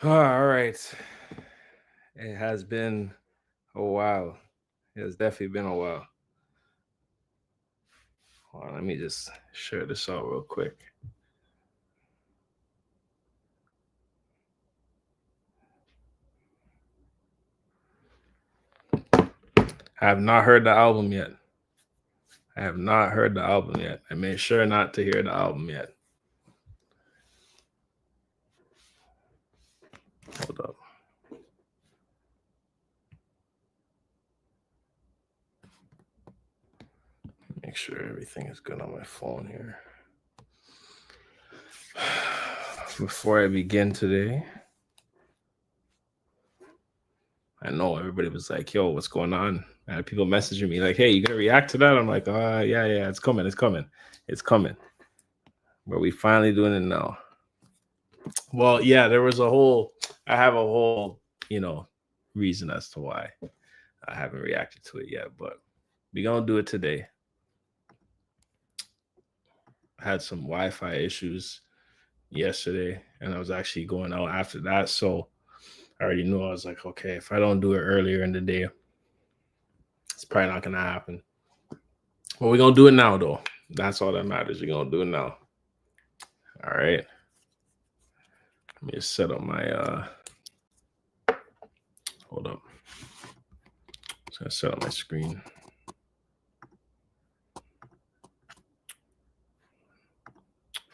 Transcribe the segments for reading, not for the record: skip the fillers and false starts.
All right. It has been a while. It has definitely been a while. Hold on, let me just share this out real quick. I have not heard the album yet. I have not heard the album yet. I made sure not to hear the album yet. Hold up. Make sure everything is good on my phone here. Before I begin today, I know everybody was like, yo, what's going on? I had people messaging me like, hey, you gonna react to that? I'm like, yeah, it's coming, it's coming. But we finally doing it now. Well, yeah, I have a whole, reason as to why I haven't reacted to it yet, but we're gonna do it today. I had some Wi-Fi issues yesterday, and I was actually going out after that, so I already knew. I was like, okay, if I don't do it earlier in the day, it's probably not gonna happen. But we're gonna do it now, though. That's all that matters. We're gonna do it now. All right. Let me just set up my hold up. So I set up my screen.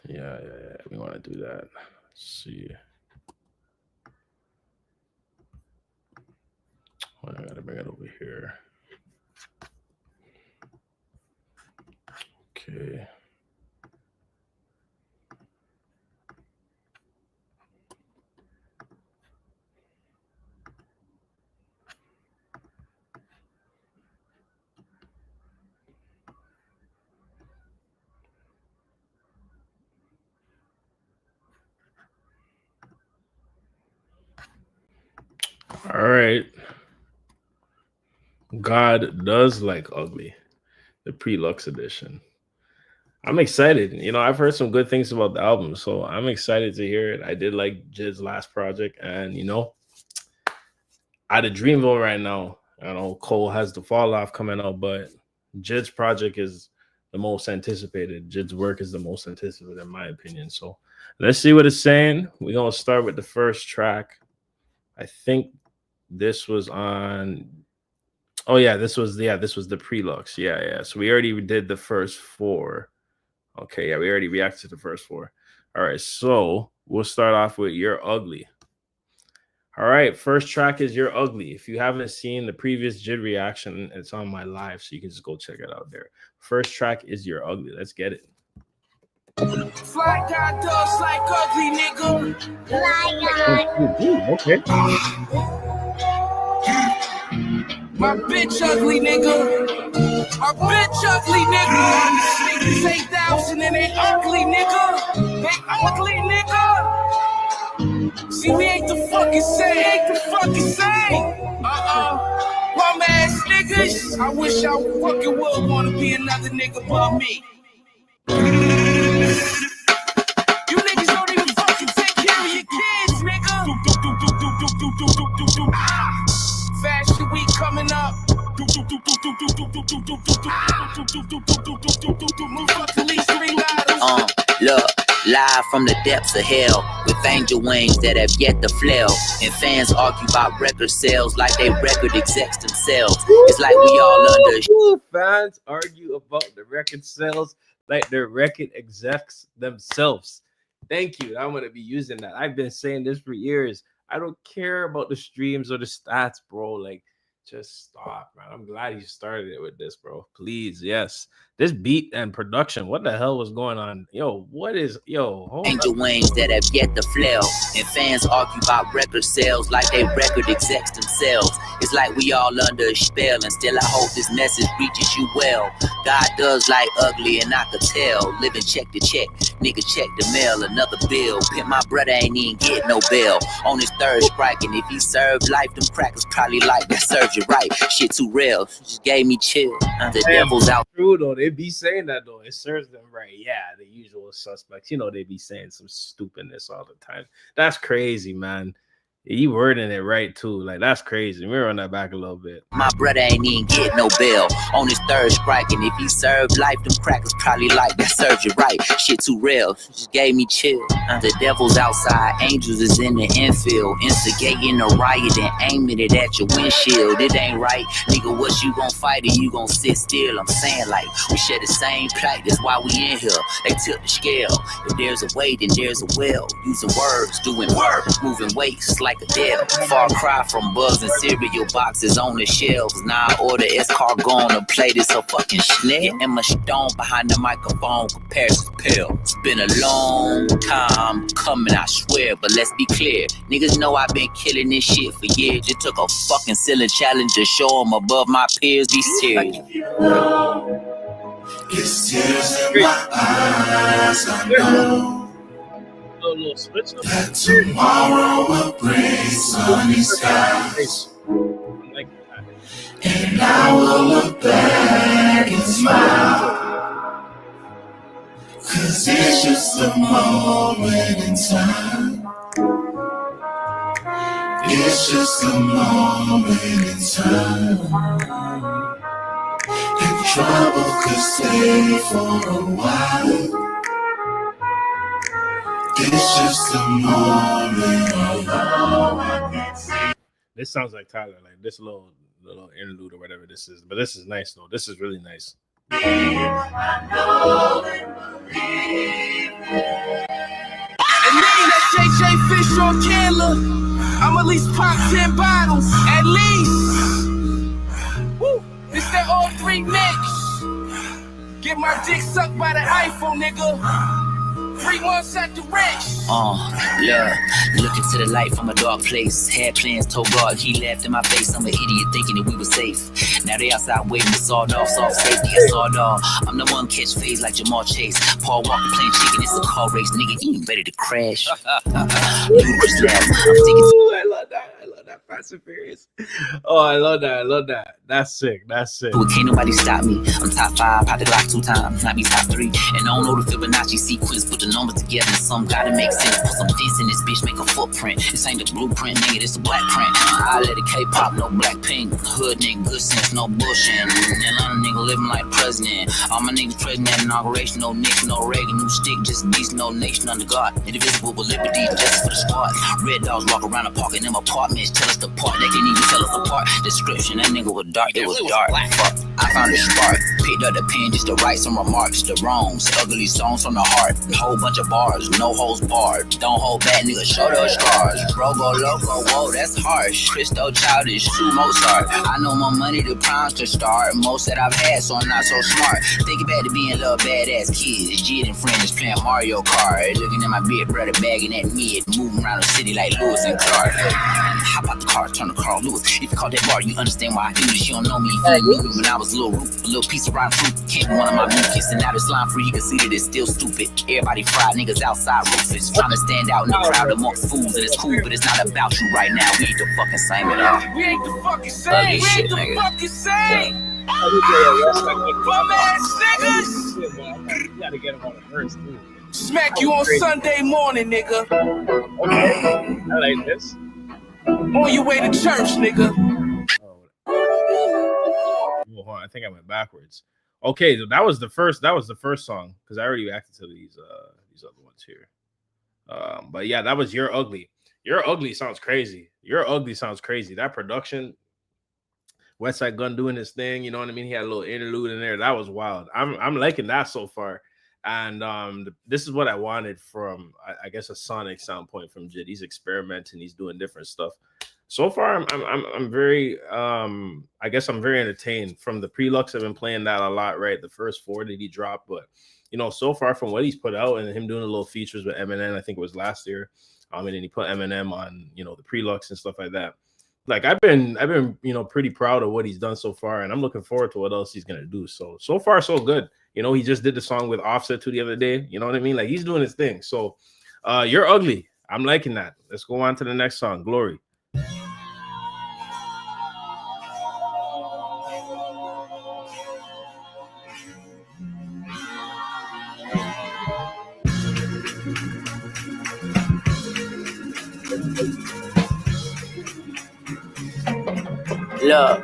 Yeah. We want to do that. Let's see. Oh, I gotta bring it over here. Okay. All right. God does like ugly, the pre-lux edition. I'm excited. I've heard some good things about the album, so I'm excited to hear it. I did like JID's last project, and out of Dreamville right now, I know Cole has the fall off coming out, but JID's project is the most anticipated. JID's work is the most anticipated, in my opinion. So let's see what it's saying. We're gonna start with the first track. I think this was on. Oh yeah, this was the pre-lux. Yeah. So we already did the first four. Okay, yeah, we already reacted to the first four. All right, so we'll start off with You're Ugly. All right, first track is You're Ugly. If you haven't seen the previous JID reaction, it's on my live, so you can just go check it out there. First track is You're Ugly. Let's get it. Fly guy does like ugly, nigga. Okay. My bitch ugly, nigga. My bitch ugly, nigga. Niggas 8,000 and they ugly, nigga. They ugly, nigga. See, we ain't the fucking same. Bum ass niggas. I wish I fucking would wanna be another nigga but me. You niggas don't even fucking take care of your kids, nigga. Fashion week coming up. Look, live from the depths of hell with angel wings that have yet to flail. And fans argue about record sales like they record execs themselves. It's like we all under. Fans argue about the record sales like they're record execs themselves. Thank you. I'm gonna be using that. I've been saying this for years. I don't care about the streams or the stats, bro. Like, just stop, man. I'm glad you started it with this, bro. Please, yes. This beat and production, what the hell was going on? Hold Angel wings that have yet to flail. And fans argue about record sales like they record execs themselves. It's like we all under a spell, and still I hope this message reaches you well. God does like ugly, and I could tell. Living check to check, nigga check the mail, another bill. Pimp my brother ain't even get no bail. On his third strike, and if he served life, them crackers probably like that served you right. Shit too real, just gave me chill. The devil's out. True though, they be saying that though. It serves them right. Yeah, the usual suspects. They be saying some stupidness all the time. That's crazy, man. You wording it right too. Like that's crazy. We run that back a little bit. My brother ain't even get no bail on his third strike, and if he served life, them crackers probably like that served you right. Shit too real, just gave me chill. The devil's outside, angels is in the infield, instigating a riot and aiming it at your windshield. It ain't right, nigga. What you gon' fight or you gon' sit still? I'm saying like we share the same plight. That's why we in here. They tilt the scale. If there's a way, then there's a will. Using words, doing work, moving weights like a deal. Far cry from bugs and cereal boxes on the shelves. Now I order escargot on a plate. It's a fucking snail. And my stone behind the microphone comparisons pale. It's been a long time coming, I swear, but let's be clear. Niggas know I've been killing this shit for years. It took a fucking silly challenge to show them above my peers. Be serious. It's tears in my eyes, I know that tomorrow will bring sunny skies, and I will look back and smile, 'cause it's just a moment in time. It's just a moment in time. And trouble could stay for a while. It's just a moment. This sounds like Tyler, like this little interlude or whatever this is. But this is nice though. This is really nice. I know and believe it. And me, that JJ Fish on Candler, I'm at least pop 10 bottles, at least. Woo! It's that all 3 mix. Get my dick sucked by the iPhone, nigga. 3 months at the rest. Yeah. Looking to the light from a dark place. Had plans, told God he laughed in my face. I'm an idiot thinking that we were safe. Now they outside waiting to sawed off, soft safety, a sawed off. I'm the one catch phase like Jamal Chase. Paul Walker playing chicken, it's a car race. Nigga, you ain't ready to crash. Ludicrous laugh. I'm thinking. I love that. I love that. Fast and Furious. Oh, I love that. I love that. That's sick. That's sick. Can't nobody stop me. I'm top 5, pop the Glock 2 times. Not be top 3. And I don't know the Fibonacci sequence. Put the numbers together. Some gotta make sense. Put some dents in this bitch, make a footprint. This ain't the blueprint, nigga. This a black print. I let it K-pop, no black pink. Hood nigga, good sense, no bullshit. And Atlanta nigga living like president. All my niggas present at inauguration. No Nixon, no Reagan, new stick, just beast, no nation under God. Indivisible with liberty, justice for the squad. Red dogs walk around the park in them apartments. Tell us the part, they can even tell us apart. Description, that nigga was dark, it was dark. Fuck, I found a spark. Picked up the pen just to write some remarks. The wrongs, ugly songs from the heart. A whole bunch of bars, no holes barred. Don't hold back, nigga, show those scars. Bro, go loco, whoa, that's harsh. Christo childish, true Mozart. I know more money to pounds to start. Most that I've had, so I'm not so smart. Thinking back to being little badass kids. JID and friends playing Mario Kart. Looking at my big brother bagging at mid. Moving around the city like Lewis and Clark. Hop out the car, turn the car Lewis. If you call that bar, you understand why I do this. You don't know me, you feel me when I was a little piece of rotten fruit. Came one of my mucus, and now it's slime free. You can see that it's still stupid. Everybody fried, niggas outside roofers. Trying to stand out in the crowd amongst fools. And it's cool, but it's not about you right now. We ain't the fucking same at all. We ain't the fucking same. We ain't the fucking same. Bum ass niggas. You gotta get him on the verse too. Smack you on Sunday morning, nigga. Okay, I like this. On your way to church, nigga. Oh, hold on. I think I went backwards. Okay, so that was the first song because I already reacted to these other ones here. But yeah, that was You're Ugly. You're Ugly sounds crazy. You're Ugly sounds crazy. That production, Westside Gun doing his thing, you know what I mean? He had a little interlude in there. That was wild. I'm liking that so far. And this is what I wanted from, I guess, a sonic sound point from JID. He's experimenting. He's doing different stuff. So far, I'm very, I guess I'm very entertained. From the Prelux, I've been playing that a lot, right? The first 4 that he dropped, but you know, so far from what he's put out and him doing the little features with Eminem, I think it was last year. And then he put Eminem on, you know, the Prelux and stuff like that. Like I've been, you know, pretty proud of what he's done so far, and I'm looking forward to what else he's gonna do. So far, so good. You know, he just did the song with Offset the other day. You know what I mean? Like he's doing his thing. So, You're Ugly. I'm liking that. Let's go on to the next song, Glory. Look,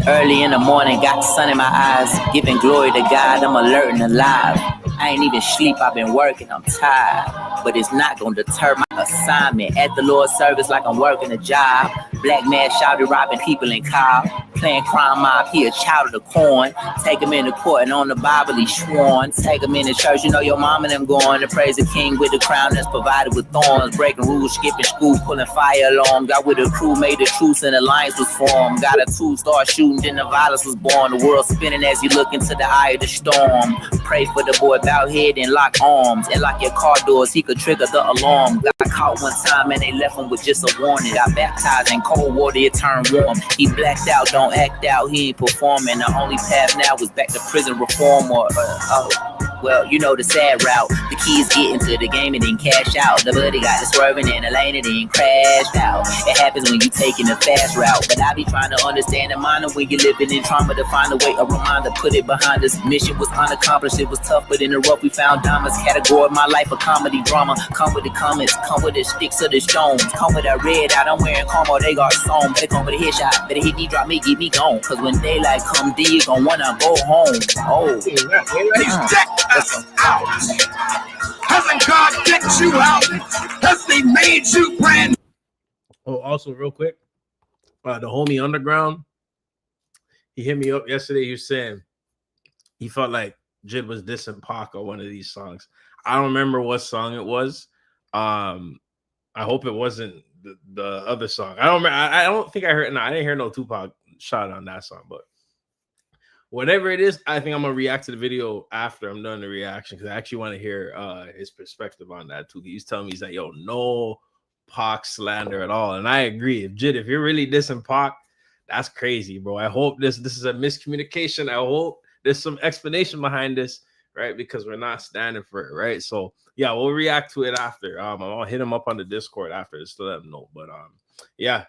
early in the morning, got the sun in my eyes, giving glory to God, I'm alert and alive. I ain't even sleep, I've been working, I'm tired. But it's not gonna deter my assignment. At the Lord's service like I'm working a job. Black man shouted, robbing people in Cobb. Playing crime mob, he a child of the corn. Take him into court and on the Bible he sworn. Take him into church, you know your mom and them going to praise the king with the crown that's provided with thorns. Breaking rules, skipping school, pulling fire alarm. Got with a crew, made a truce and alliance was formed. Got a tool, start shooting, then the violence was born. The world spinning as you look into the eye of the storm. Pray for the boy, bow head and lock arms. And lock your car doors, he could trigger the alarm. Got caught one time and they left him with just a warning. Got baptized in cold water, it turned warm. He blacked out, don't act out, he ain't performing. The only path now is back to prison reform or well, you know the sad route. The keys get into the game and then cash out. The buddy got the swerving in the lane and then crashed out. It happens when you taking a fast route. But I be trying to understand the mind of when you're living in trauma, to find a way, a reminder, put it behind us. Mission was unaccomplished, it was tough, but in the rough we found diamonds. Category my life a comedy drama. Come with the comments, come with the sticks or the stones. Come with that red out, I'm wearing Como, they got some. Better come with a headshot, better hit me, drop me, get me gone. Cause when daylight come, D, you gon' wanna go home. Oh, He's decked us out. Hasn't God decked you out? Has he made you brand? Oh, also real quick, the homie Underground, he hit me up yesterday. He was saying he felt like JID was dissing Pac on one of these songs. I don't remember what song it was. I hope it wasn't the other song. I don't remember. I don't think I heard. No, I didn't hear no Tupac shot on that song, but whatever it is, I think I'm gonna react to the video after I'm done the reaction because I actually want to hear his perspective on that too. He's telling me, he's like, yo, no Pac slander at all. And I agree. If you're really dissing Pac, that's crazy, bro. I hope this is a miscommunication. I hope there's some explanation behind this, right? Because we're not standing for it, right? So yeah, we'll react to it after. I'll hit him up on the Discord after just to let him know. But yeah,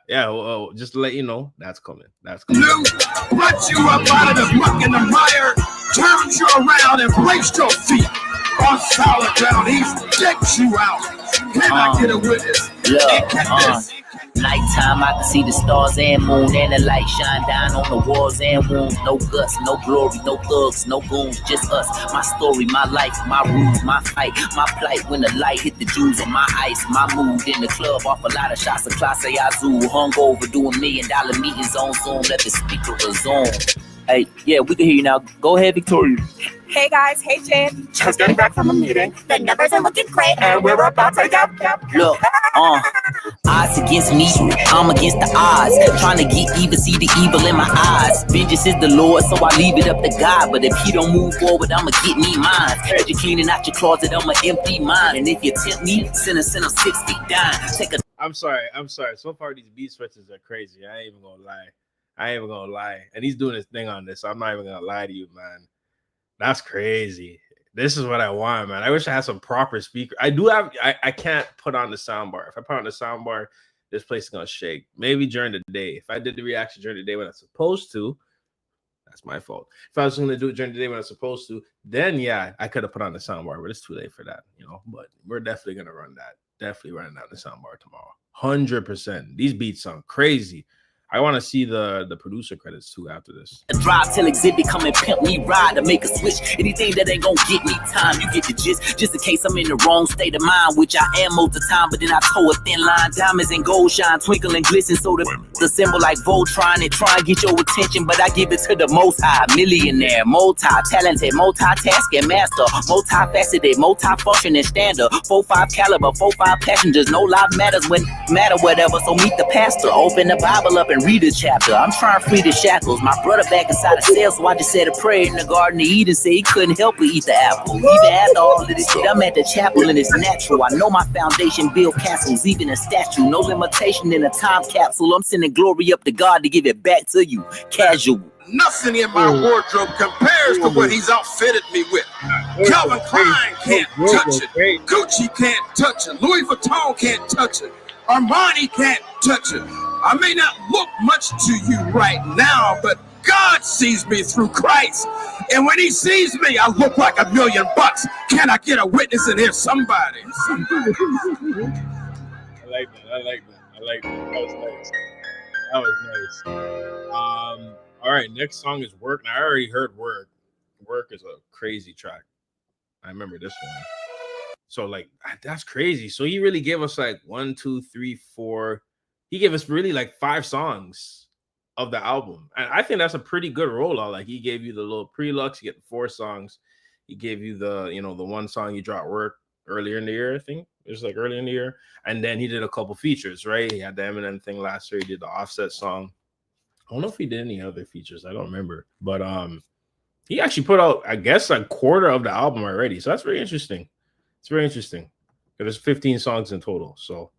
just to let you know, that's coming. That's coming. Brought you up out of the muck and the mire, turned you around and placed your feet on solid ground. He's decked you out. Can I get a witness? Nighttime, I can see the stars and moon, and the light shine down on the walls and wounds. No guts, no glory, no thugs, no goons, just us. My story, my life, my rules, my fight, my plight. When the light hit the jewels on my ice, my mood in the club off a lot of shots of Clase Azul. Hungover doing $1 million meetings on Zoom. Let the speaker resume. Hey, yeah, we can hear you now. Go ahead, Victoria. Hey guys, hey Jid. Just getting back from a meeting. The numbers are looking great, and we're about to go. Look, odds against me, I'm against the odds. Trying to get even, see the evil in my eyes. Vengeance is the Lord, so I leave it up to God. But if he don't move forward, I'ma get me mine. If you're cleaning out your closet, I'ma empty mine. And if you tempt me, send him 6 feet down. I'm sorry. So far, these beat switches are crazy. I ain't even gonna lie. And he's doing his thing on this. So I'm not even gonna lie to you, man. That's crazy. This is what I want, man. I wish I had some proper speaker. I can't put on the soundbar. If I put on the soundbar, this place is gonna shake. Maybe during the day. If I did the reaction during the day when I'm supposed to, that's my fault. If I was gonna do it during the day when I'm supposed to, then yeah, I could have put on the soundbar, but it's too late for that, But we're definitely gonna run that. Definitely running out the soundbar tomorrow. 100%. These beats sound crazy. I want to see the producer credits too after this. Drive till exhibit, come and pimp me, ride to make a switch. Anything that ain't gonna get me time, you get the gist. Just in case I'm in the wrong state of mind, which I am most of the time, but then I toe a thin line. Diamonds and gold shine, twinkle and glisten, so the symbol like Voltron and try and get your attention, but I give it to the most high. Millionaire, multi-talented, multitasking master, multifaceted, multi-functioning standard. 4.5 caliber, 4.5 passengers, no life matters when matter whatever. So meet the pastor, open the Bible up and read a chapter. I'm trying to free the shackles. My brother back inside the cell, so I just said a prayer in the Garden of Eden. Say he couldn't help but eat the apple. Even after all of this shit, I'm at the chapel and it's natural. I know my foundation build castles, even a statue. No limitation in a time capsule. I'm sending glory up to God to give it back to you. Casual. Nothing in my wardrobe compares to what he's outfitted me with. Calvin Klein can't touch it. Gucci can't touch it. Louis Vuitton can't touch it. Armani can't touch it. I may not look much to you right now, but God sees me through Christ. And when he sees me, I look like $1 million. Can I get a witness in here? Somebody. I like that. That was nice. That was nice. All right, next song is Work. Now, I already heard Work. Work is a crazy track. I remember this one. So like that's crazy. So he really gave us like 1, 2, 3, 4. He gave us really like 5 songs of the album. And I think that's a pretty good rollout. Like he gave you the little pre-lux, you get 4 songs. He gave you the, you know, the one song you dropped Work earlier in the year, I think. It was like earlier in the year. And then he did a couple features, right? He had the Eminem thing last year. He did the Offset song. I don't know if he did any other features. I don't remember. But he actually put out, I guess, a quarter of the album already. So that's very interesting. It's very interesting. There's 15 songs in total. So,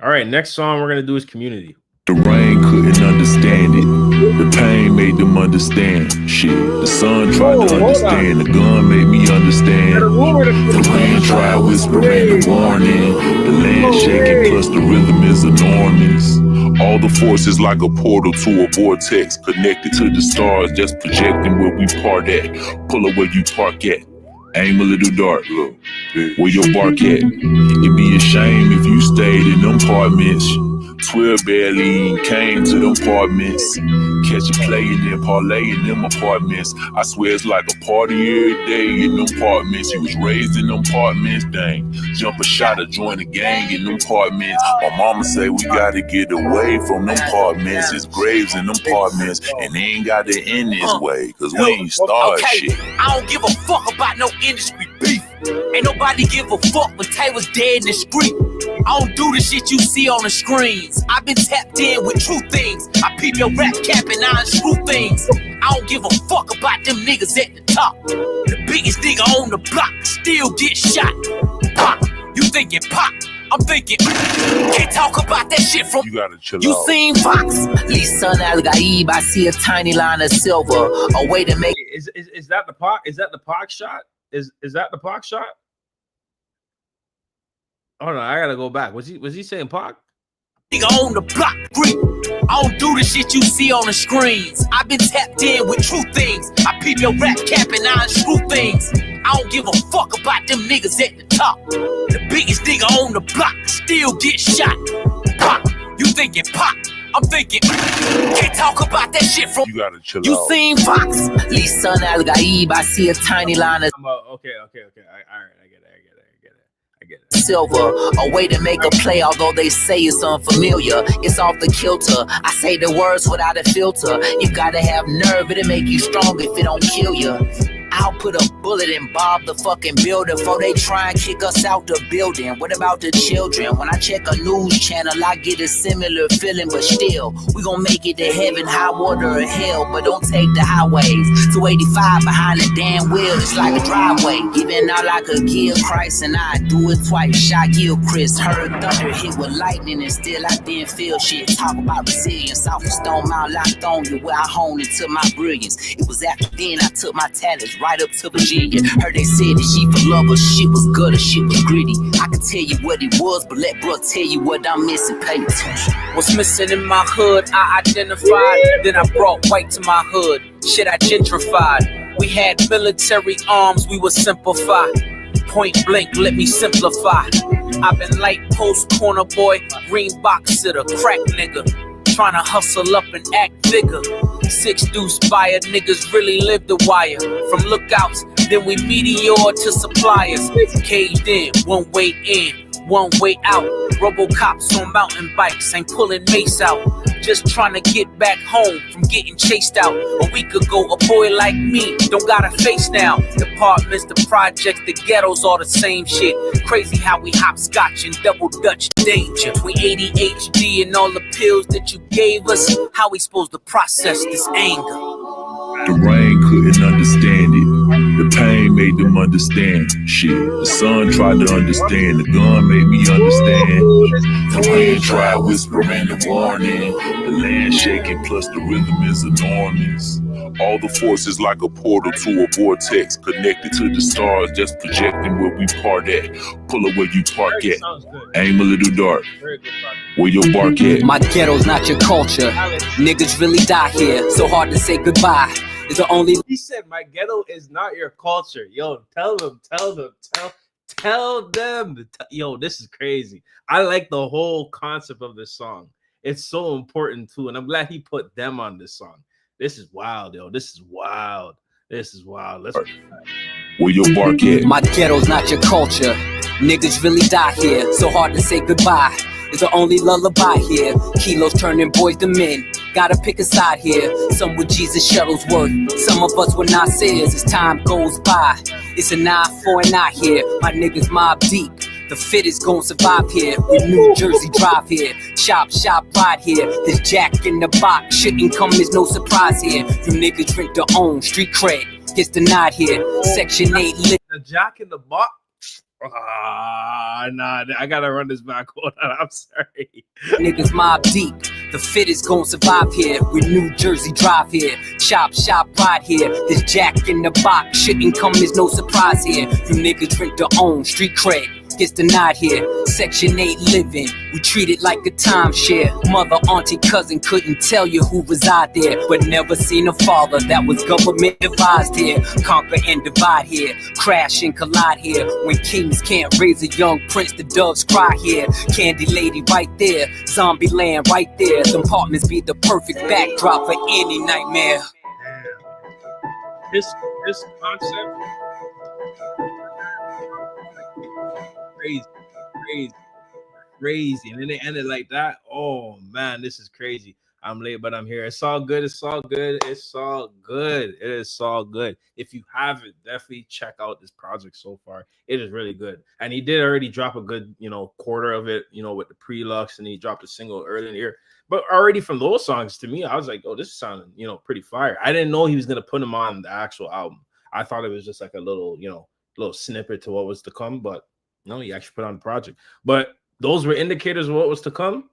all right, next song we're going to do is Community. The rain couldn't understand it. The pain made them understand shit. The sun tried to understand. The gun made me understand. The rain tried whispering the warning. The land shaking plus the rhythm is enormous. All the forces like a portal to a vortex. Connected to the stars, just projecting where we part at. Pull up where you park at. Aim a little dark, look. Where your bark at? It'd be a shame if you stayed in them apartments. 12 barely came to them apartments. Catch a play and then parlay in them apartments. I swear it's like a party every day in them apartments. You was raised in them apartments, dang. Jump a shot or join a gang in them apartments. My mama say we gotta get away from them apartments. It's graves in them apartments, and they ain't got to end this way, cause we ain't start shit. I don't give a fuck about no industry beef. Ain't nobody give a fuck when Tay was dead in the street. I don't do the shit you see on the screens. I've been tapped in with true things. I peep your rap cap and I unscrew things. I don't give a fuck about them niggas at the top. The biggest nigga on the block still get shot. Pop, you thinking pop? I'm thinking, can't talk about that shit from You gotta chill you out. seen Fox? Lisa Al-Gaib, I see a tiny line of silver. A way to make Is that the Pac? Is that the Pac shot? Is that the Pac shot? Oh no, I gotta go back. Was he saying Pac? nigga on the block green. I don't do the shit you see on the screens. I've been tapped in with true things. I peep your rap cap and I unscrew things. I don't give a fuck about them niggas at the top. The biggest nigga on the block still get shot. Pop, you thinking pop? I'm thinking, can't talk about that shit from You gotta chill you out. seen Fox? Lisa Al-Gaib, I see a tiny line of Okay. All right, I get it. silver, a way to make a play, although they say it's unfamiliar. It's off the kilter. I say the words without a filter. You gotta have nerve, it'll make you strong if it don't kill you. I'll put a bullet in Bob the fucking builder before they try and kick us out the building. What about the children? When I check a news channel, I get a similar feeling, but still, we gon' make it to heaven, high water or hell, but don't take the highways. 285 behind the damn wheel, it's like a driveway. Giving out like a kill Christ, and I do it twice. Shot kill Chris, heard thunder hit with lightning, and still I didn't feel shit. Talk about resilience, off the Stone Mount locked on you, where I honed into my brilliance. It was after then I took my talents right up to Virginia. Heard they said that she for love, but shit was good or shit was gritty. I could tell you what it was, but let bro tell you what I'm missing. Pay attention. What's missing in my hood, I identified. Then I brought white to my hood. Shit, I gentrified. We had military arms, we would simplify. Point blank, let me simplify. I've been light post, corner boy, green box sitter, crack nigga. Tryna hustle up and act bigger. 6 deuce buyer, niggas really live the wire. From lookouts, then we meteor to suppliers. Caged in, one way in, one way out. Robocops on mountain bikes, ain't pulling mace out. Just tryna get back home from getting chased out. A week ago, a boy like me don't got a face now. The apartments, the projects, the ghettos, all the same shit. Crazy how we hopscotch and double dutch danger. Between ADHD and all the pills that you gave us, how we supposed to process this anger? The rain couldn't understand it. The pain made them understand shit. The sun tried to understand. The gun made me understand. The rain tried whispering the warning. The land shaking plus the rhythm is enormous. All the forces like a portal to a vortex. Connected to the stars, just projecting where we part at. Pull up where you park at. Aim a little dark. Where your bark at? My ghetto's not your culture. Niggas really die here. So hard to say goodbye. It's the only He said, "My ghetto is not your culture." Yo, tell them. Yo, this is crazy. I like the whole concept of this song. It's so important too, and I'm glad he put them on this song. This is wild, yo. This is wild. This is wild. Let's. Where your bark at? My ghetto's not your culture. Niggas really die here. So hard to say goodbye. It's the only lullaby here. Kilos turning boys to men. Gotta pick a side here. Some with Jesus Shuttlesworth. Some of us were Nasir's. As time goes by, it's an eye for an eye here. My niggas mob deep. The fittest gon' survive here. We New Jersey drive here. Shop, ride here. This Jack in the box shouldn't come as no surprise here. You niggas drink their own street cred. Gets denied here. Section 8 lit. The Jack in the box. Nah, I gotta run this back. Hold on, I'm sorry. Niggas mob deep. The fittest gon' survive here. We New Jersey drive here. Shop, ride here. This Jack in the box shouldn't come as no surprise here. You niggas drink their own street cred. Gets denied here. Section 8 living. We treat it like a timeshare. Mother, auntie, cousin couldn't tell you who reside there, but never seen a father that was government advised here. Conquer and divide here. Crash and collide here. When kings can't raise a young prince, the doves cry here. Candy lady right there. Zombie land right there. Them apartments be the perfect backdrop for any nightmare. This concept. Crazy, and then they ended like that. Oh man, this is crazy. I'm late, but I'm here. It's all good. It is all good. If you haven't, definitely check out this project so far. It is really good, and he did already drop a good, quarter of it, with the pre-lux, and he dropped a single early in the year. But already from those songs, to me, I was like, oh, this is sounding, pretty fire. I didn't know he was gonna put him on the actual album. I thought it was just like a little, little snippet to what was to come, but no, he actually put on the project. But those were indicators of what was to come.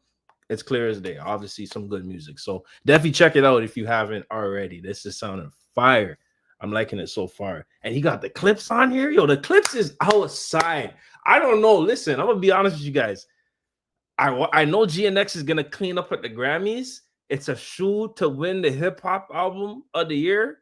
It's clear as day. Obviously, some good music. So definitely check it out if you haven't already. This is sounding fire. I'm liking it so far. And he got the clips on here. Yo, the clips is outside. I don't know. Listen, I'm going to be honest with you guys. I know GNX is going to clean up at the Grammys. It's a shoe to win the hip-hop album of the year.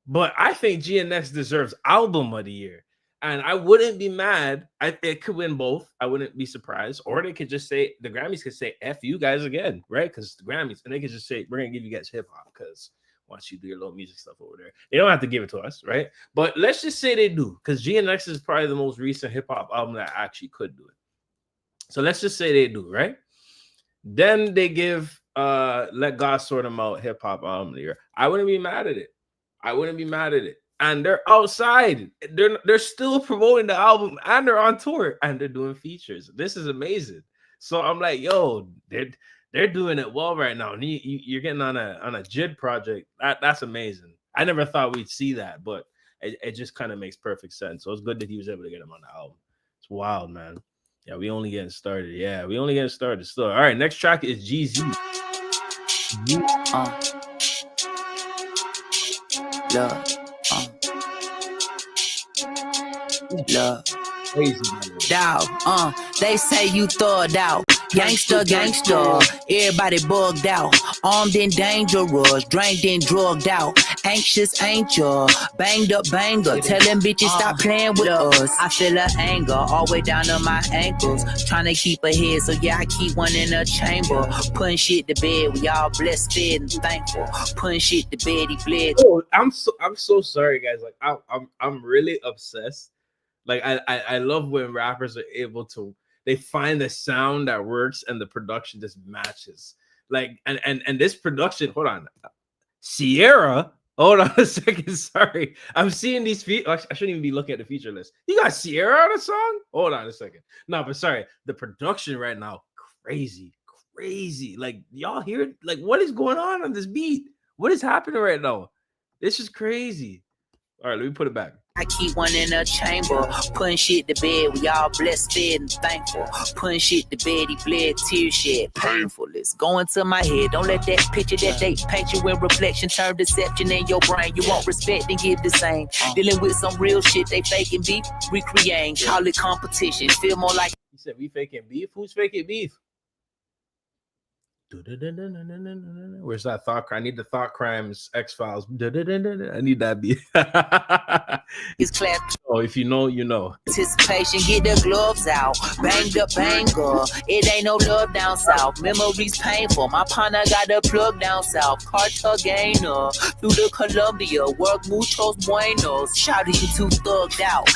But I think GNX deserves album of the year. And I wouldn't be mad. It could win both. I wouldn't be surprised. Or they could just say, the Grammys could say, F you guys again, right? Because the Grammys, and they could just say, we're going to give you guys hip hop because once you do your little music stuff over there, they don't have to give it to us, right? But let's just say they do, because GNX is probably the most recent hip hop album that actually could do it. So let's just say they do, right? Then they give Let God Sort Them Out hip hop album of the year. I wouldn't be mad at it. And they're outside. They're still promoting the album, and they're on tour, and they're doing features. This is amazing. So I'm like, yo, they're doing it well right now. And you're getting on a JID project. That's amazing. I never thought we'd see that, but it just kind of makes perfect sense. So it's good that he was able to get him on the album. It's wild, man. Yeah, we only getting started. Still. All right, next track is GZ. Love. Dog, they say you thugged out. Gangster, everybody bugged out. Armed and dangerous, drank and drugged out. Anxious, ain't ya? Banged up, banger. Tell them bitches stop playing with us. I feel her anger all the way down to my ankles. Trying to keep ahead, so yeah, I keep one in a chamber. Putting shit to bed, we all blessed, fed, and thankful. Putting shit to bed, he bled. Oh, I'm so sorry, guys. Like I'm really obsessed. Like I love when rappers are able to, they find the sound that works and the production just matches. Like and this production, hold on, Sierra. Hold on a second. Sorry, I'm seeing these feet. I shouldn't even be looking at the feature list. You got Sierra on a song? Hold on a second. No, but sorry, the production right now, crazy. Like y'all hear? Like what is going on this beat? What is happening right now? This is crazy. All right, let me put it back. I keep one in a chamber, putting shit to bed. We all blessed, fed, and thankful. Putting shit to bed, he bled, tears shed, painful. It's going to my head. Don't let that picture that they paint you in reflection turn deception in your brain. You won't respect and give the same. Dealing with some real shit, they faking beef, recreating. Call it competition. Feel more like. He said we faking beef. Who's faking beef? Where's that thought crime? I need the Thought Crimes X-Files. I need that beat. It's class. Oh, if you know, you know. Anticipation, get the gloves out. Banged up banger. It ain't no love down south. Memories painful. My partner got the plug down south. Cartagena. Through the Columbia. Work muchos buenos. Shout you too thugged out.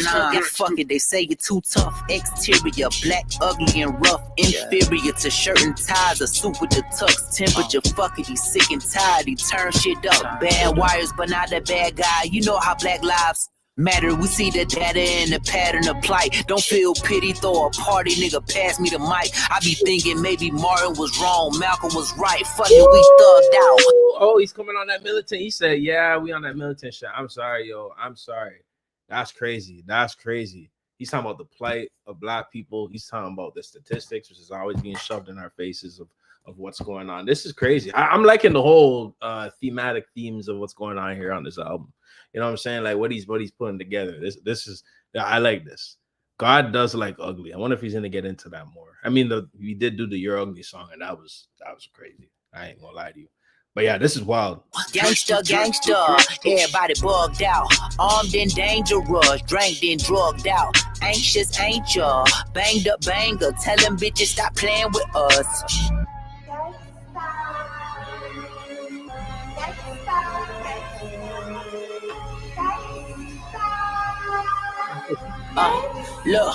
Nah, fuck it. They say you're too tough. Exterior, black, ugly, and rough. Inferior to shirt and ties. A suit with the tux. Temperature, fuck it. He's sick and tired. He turn shit up. Bad wires, but not a bad guy. You know how black lives matter. We see the data and the pattern of plight. Don't feel pity, throw a party, nigga, pass me the mic. I be thinking maybe Martin was wrong, Malcolm was right. Fuck it, we thugged out. Oh, he's coming on that militant. He said, yeah, we on that militant shit. I'm sorry, yo. I'm sorry. That's crazy. That's crazy. He's talking about the plight of black people. He's talking about the statistics, which is always being shoved in our faces of what's going on. This is crazy. I'm liking the whole thematic themes of what's going on here on this album. You know what I'm saying? Like what he's putting together. This is I like this. God does like ugly. I wonder if he's gonna get into that more. I mean, we did do the You're Ugly song, and that was crazy. I ain't gonna lie to you. But yeah, this is wild. Gangsta, everybody bugged out. Armed and dangerous, drank and drugged out. Anxious, ain't ya? Banged up banger, tell them bitches stop playing with us. Look,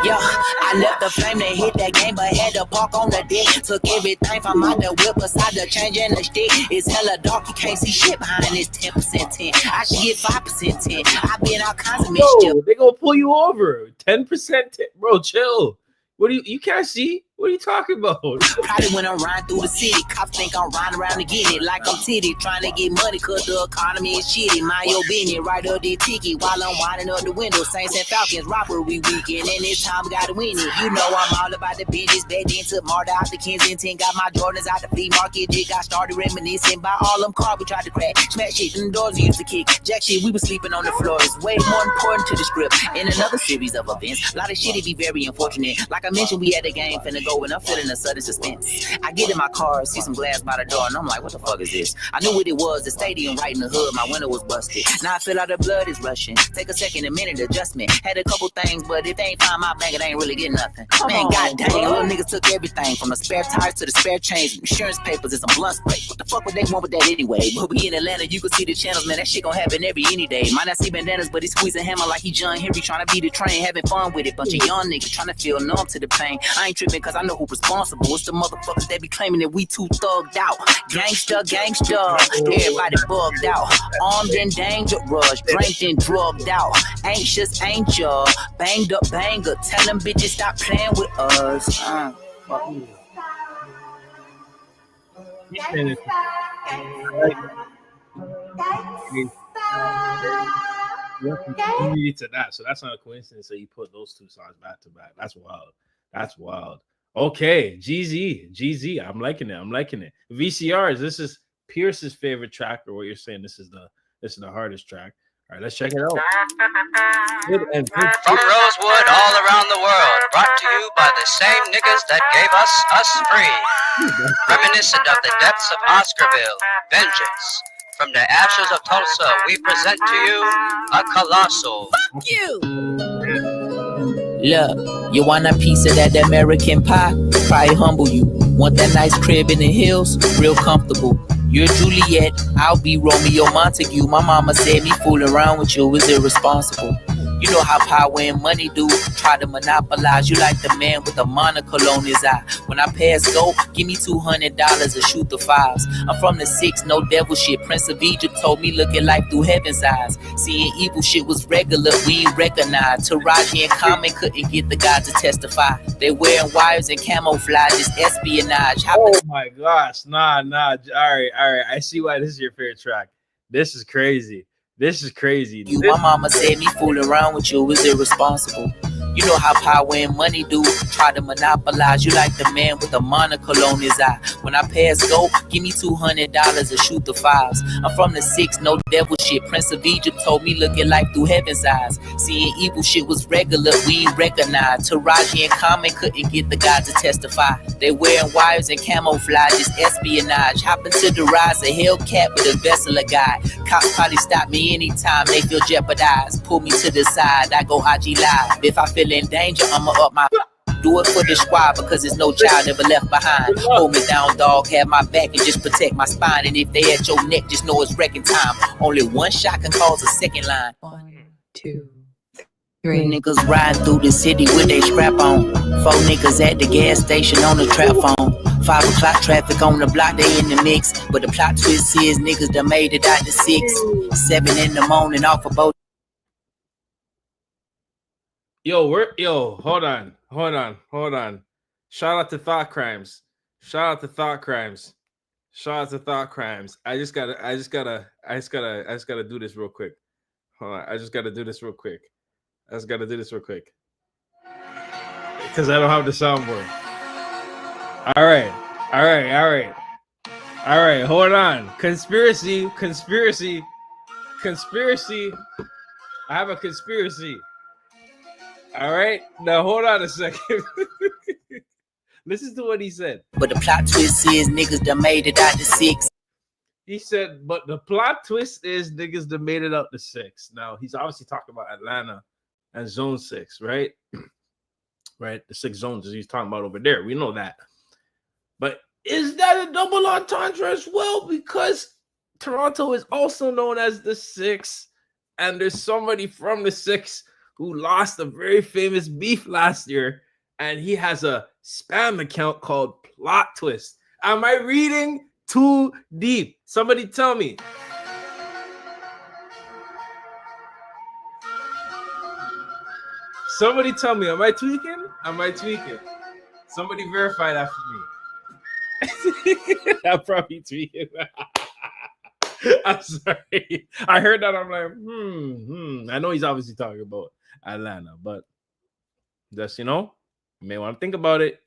yeah, I left the flame to hit that game, but had to park on the deck. Took everything from out the whip beside the change and the stick. It's hella dark, you can't see shit behind this 10% 10. I should get 5% 10. I be in all kinds of mischief. They gonna pull you over. 10%, bro, chill. What do you can't see? What are you talking about? Probably when I'm riding through the city, cops think I'm riding around to get it. Like I'm titty, trying to get money cause the economy is shitty. Mind your business, right up the ticket while I'm winding up the window. Saints and Falcons, robbery weekend, and this time we gotta win it. You know I'm all about the business. Back then took Marta out to Kensington, got my Jordans out the flea market. Just got started reminiscing by all them cars we tried to crack. Smash shit, them doors we used to kick. Jack shit, we was sleeping on the floor. It's way more important to the script. In another series of events, a lot of shit it be very unfortunate. Like I mentioned, we had a game finna go and I'm feeling a sudden suspense. I get in my car, see some glass by the door, and I'm like, what the fuck is this? I knew what it was, the stadium right in the hood, my window was busted. Now I feel like the blood is rushing. Take a second, a minute, adjustment. Had a couple things, but if they ain't find my bank, it ain't really getting nothing. Man, goddamn, little niggas took everything from the spare tires to the spare chains, insurance papers, and some blunt spray. What the fuck would they want with that anyway? But we in Atlanta, you can see the channels, man, that shit gon' happen any day. Might not see bandanas, but he squeezing hammer like he John Henry, trying to beat the train, having fun with it. Bunch of young niggas trying to feel numb to the pain. I ain't tripping cause I know who responsible. It's the motherfuckers that be claiming that we too thugged out. Gangsta, everybody bugged out. Armed and dangerous, drank and drugged out. Anxious, ain't ya? Banged up banger, tell them bitches stop playing with us. To that, so that's not a coincidence that you put those two songs back to back. That's wild. That's wild. Okay, GZ, I'm liking it. VCRs, this is Pierce's favorite track, or what you're saying? This is the hardest track. All right, let's check it out. From Rosewood all around the world, brought to you by the same niggas that gave us free. Reminiscent of the depths of Oscarville, vengeance. From the ashes of Tulsa, we present to you a colossal. Fuck you! Look, you want a piece of that American pie? Probably humble you. Want that nice crib in the hills? Real comfortable. You're Juliet, I'll be Romeo Montague. My mama said me fooling around with you is irresponsible. You know how power and money do. Try to monopolize you like the man with a monocle on his eye. When I pass go, give me $200 and shoot the fives. I'm from the 6, no devil shit. Prince of Egypt told me look at life through heaven's eyes. Seeing evil shit was regular, we ain't recognized. Taraji and Common couldn't get the guys to testify. They wearing wires and camouflage, it's espionage. Oh my gosh, nah. All right. I see why this is your favorite track. This is crazy. My mama said me fooling around with you is irresponsible. You know how power and money do. Try to monopolize you like the man with a monocle on his eye. When I pass go, give me $200 to shoot the fives. I'm from the 6, no devil shit. Prince of Egypt told me look at life through heaven's eyes. Seeing evil shit was regular, we ain't recognized. Taraji and Common couldn't get the guys to testify. They wearing wires and camouflage, it's espionage. Hop into the rise of Hellcat with a vessel of guy. Cops probably stop me anytime they feel jeopardized. Pull me to the side, I go IG live. If I feel in danger, I'ma up my... Do it for the squad because there's no child ever left behind. Hold me down, dog, have my back and just protect my spine. And if they at your neck, just know it's wrecking time. Only one shot can cause a second line. 1, 2, 3. Niggas riding through the city with they strap on. 4 niggas at the gas station on the trap phone. 5 o'clock traffic on the block, they in the mix. But the plot twist is niggas done made it out to 6. 7 in the morning off a boat. Yo, hold on. Shout out to Thought Crimes. I just gotta do this real quick. Hold on, I just gotta do this real quick. Because I don't have the soundboard. All right, hold on. Conspiracy. I have a conspiracy. All right, now hold on a second. Listen to what he said. But the plot twist is niggas done made it out to 6. He said, but the plot twist is niggas done made it out to 6. Now, he's obviously talking about Atlanta and Zone 6, right? Right, the 6 zones he's talking about over there. We know that. But is that a double entendre as well? Because Toronto is also known as the 6, and there's somebody from the 6 who lost a very famous beef last year, and he has a spam account called Plot Twist. Am I reading too deep? Somebody tell me. Somebody tell me, am I tweaking? Somebody verify that for me. I'm probably tweaking. I'm sorry. I heard that. I'm like, I know he's obviously talking about Atlanta, but just, you may want to think about it.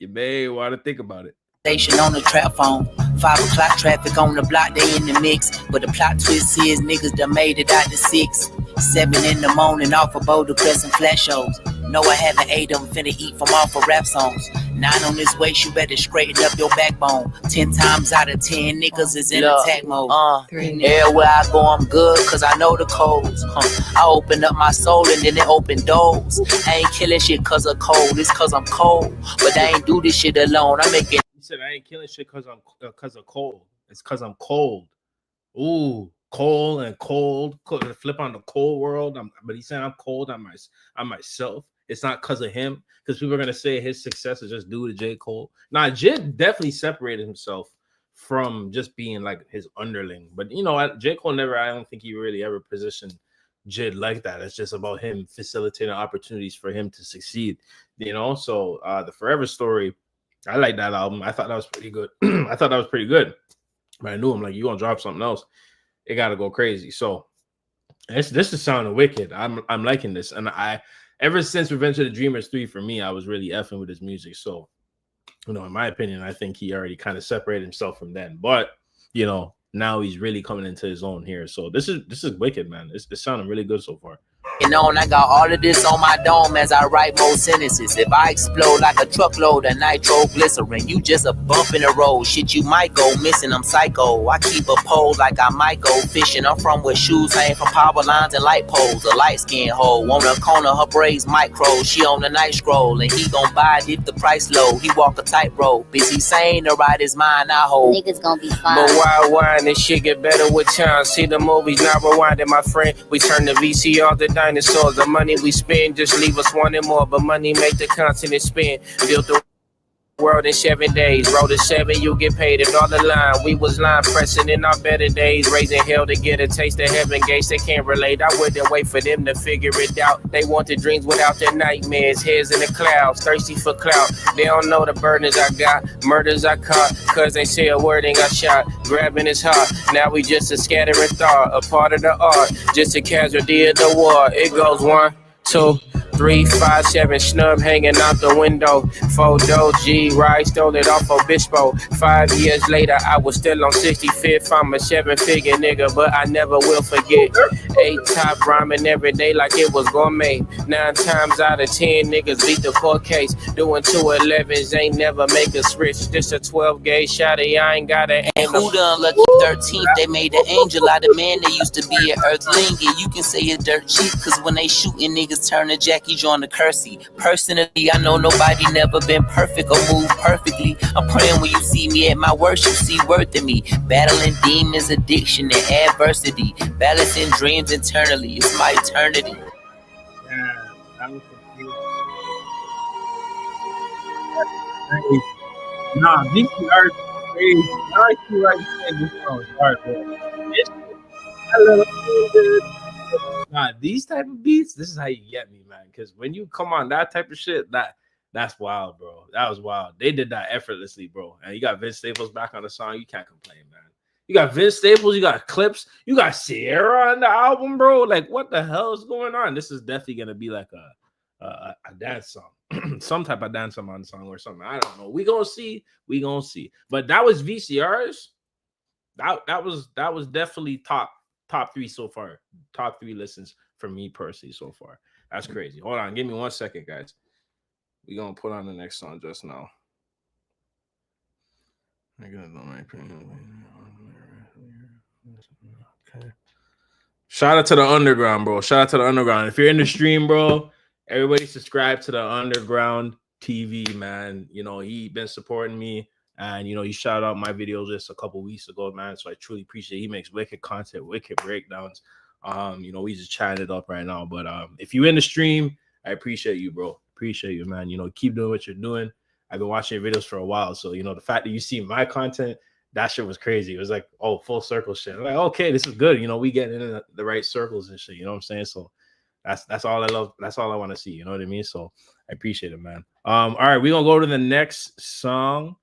Station on the trap phone. 5 o'clock traffic on the block, they in the mix. But the plot twist is niggas done made it out to 6. 7 in the morning off of Boulder Crescent flash shows. No, I haven't ate them, finna eat from off of rap songs. 9 on this waist, you better straighten up your backbone. 10 times out of 10 niggas is in attack mode. Everywhere I go, I'm good, cause I know the codes. I open up my soul and then it open doors. I ain't killing shit cause of cold, it's cause I'm cold. But I ain't do this shit alone, I'm making... He said I ain't killing shit cause of cold. It's cause I'm cold. Ooh, cold and cold. Flip on the cold world. But he said I'm cold on myself. It's not because of him, because people are gonna say his success is just due to J. Cole. Now, JID definitely separated himself from just being like his underling. But J. Cole I don't think he really ever positioned JID like that. It's just about him facilitating opportunities for him to succeed. So the Forever Story, I like that album. I thought that was pretty good. But I knew him like, you gonna drop something else, it gotta go crazy. So this is sounding wicked. I'm liking this, and ever since Revenge of the Dreamers 3, for me, I was really effing with his music. So, in my opinion, I think he already kind of separated himself from then. But, now he's really coming into his own here. So this is wicked, man. It's sounding really good so far. And I got all of this on my dome as I write more sentences. If I explode like a truckload of nitroglycerin, you just a bump in the road. Shit, you might go missing. I'm psycho. I keep a pole like I might go fishing. I'm from where shoes hang from power lines and light poles. A light skin hoe on the corner, her braids micro. She on the night scroll, and he gon' buy it if the price low. He walk a tightrope. Busy saying to ride his mind, I hold. Niggas gon' be fine. But why this shit get better with time? See the movies not rewinding, my friend. We turn the VCR to dinosaurs. The money we spend just leave us wanting more, but money make the continent spin. Built the world in 7 days. Roll to 7, you get paid it all the line. We was line pressing in our better days, raising hell to get a taste of heaven gates. They can't relate. I wouldn't wait for them to figure it out. They want the dreams without their nightmares. Heads in the clouds, thirsty for clout. They don't know the burdens I got, murders I caught, cause they say a word and got shot. Grabbing his heart. Now we just a scattering thought, a part of the art, just a casualty of the war. It goes 1, 2, 357 snub hanging out the window. Photo G, right, stole it off Obispo. 5 years later, I was still on 65th. I'm a 7-figure nigga, but I never will forget. 8 top rhyming every day like it was gourmet. 9 times out of 10, niggas beat the court case. Doing 211s ain't never make a switch. This a 12 gauge shotty, I ain't got an aim. Who the unlucky 13th? They made an angel out of man. They used to be an earthling. And you can say it's dirt cheap, cause when they shooting niggas turn to Jackie join the Kersey. Personally, I know nobody never been perfect or moved perfectly. I'm praying when you see me at my worst, you see worth in me. Battling demons, addiction, and adversity. Balancing dreams internally. It's my eternity. Yeah, that was confusing. Nah, VCR is crazy. Now I see right there, this song is hard, bro. Nah, these type of beats, this is how you get me, man. Because when you come on that type of shit, that's wild, bro. That was wild. They did that effortlessly, bro. And you got Vince Staples back on the song. You can't complain, man. You got Vince Staples, you got Clips, you got Sierra on the album, bro. Like, what the hell is going on? This is definitely gonna be like a dance song, some type of dance song or something. I don't know. We gonna see. But that was VCRs. That was definitely top 3 so far. Top 3 listens for me personally so far. That's crazy. Hold on, give me 1 second, guys. We gonna put on the next song just now. Okay. Shout out to the underground, bro. Shout out to the underground. If you're in the stream, bro, everybody subscribe to the underground TV, man. You know, he been supporting me. And, you know, he shouted out my videos just a couple weeks ago, man. So I truly appreciate it. He makes wicked content, wicked breakdowns. You know, we just chatting it up right now. But if you're in the stream, I appreciate you, bro. Appreciate you, man. You know, keep doing what you're doing. I've been watching your videos for a while. So, you know, the fact that you see my content, that shit was crazy. It was like, oh, full circle shit. I'm like, okay, this is good. You know, we get into the right circles and shit. You know what I'm saying? So that's all I love. That's all I want to see. You know what I mean? So I appreciate it, man. All right, we're going to go to the next song.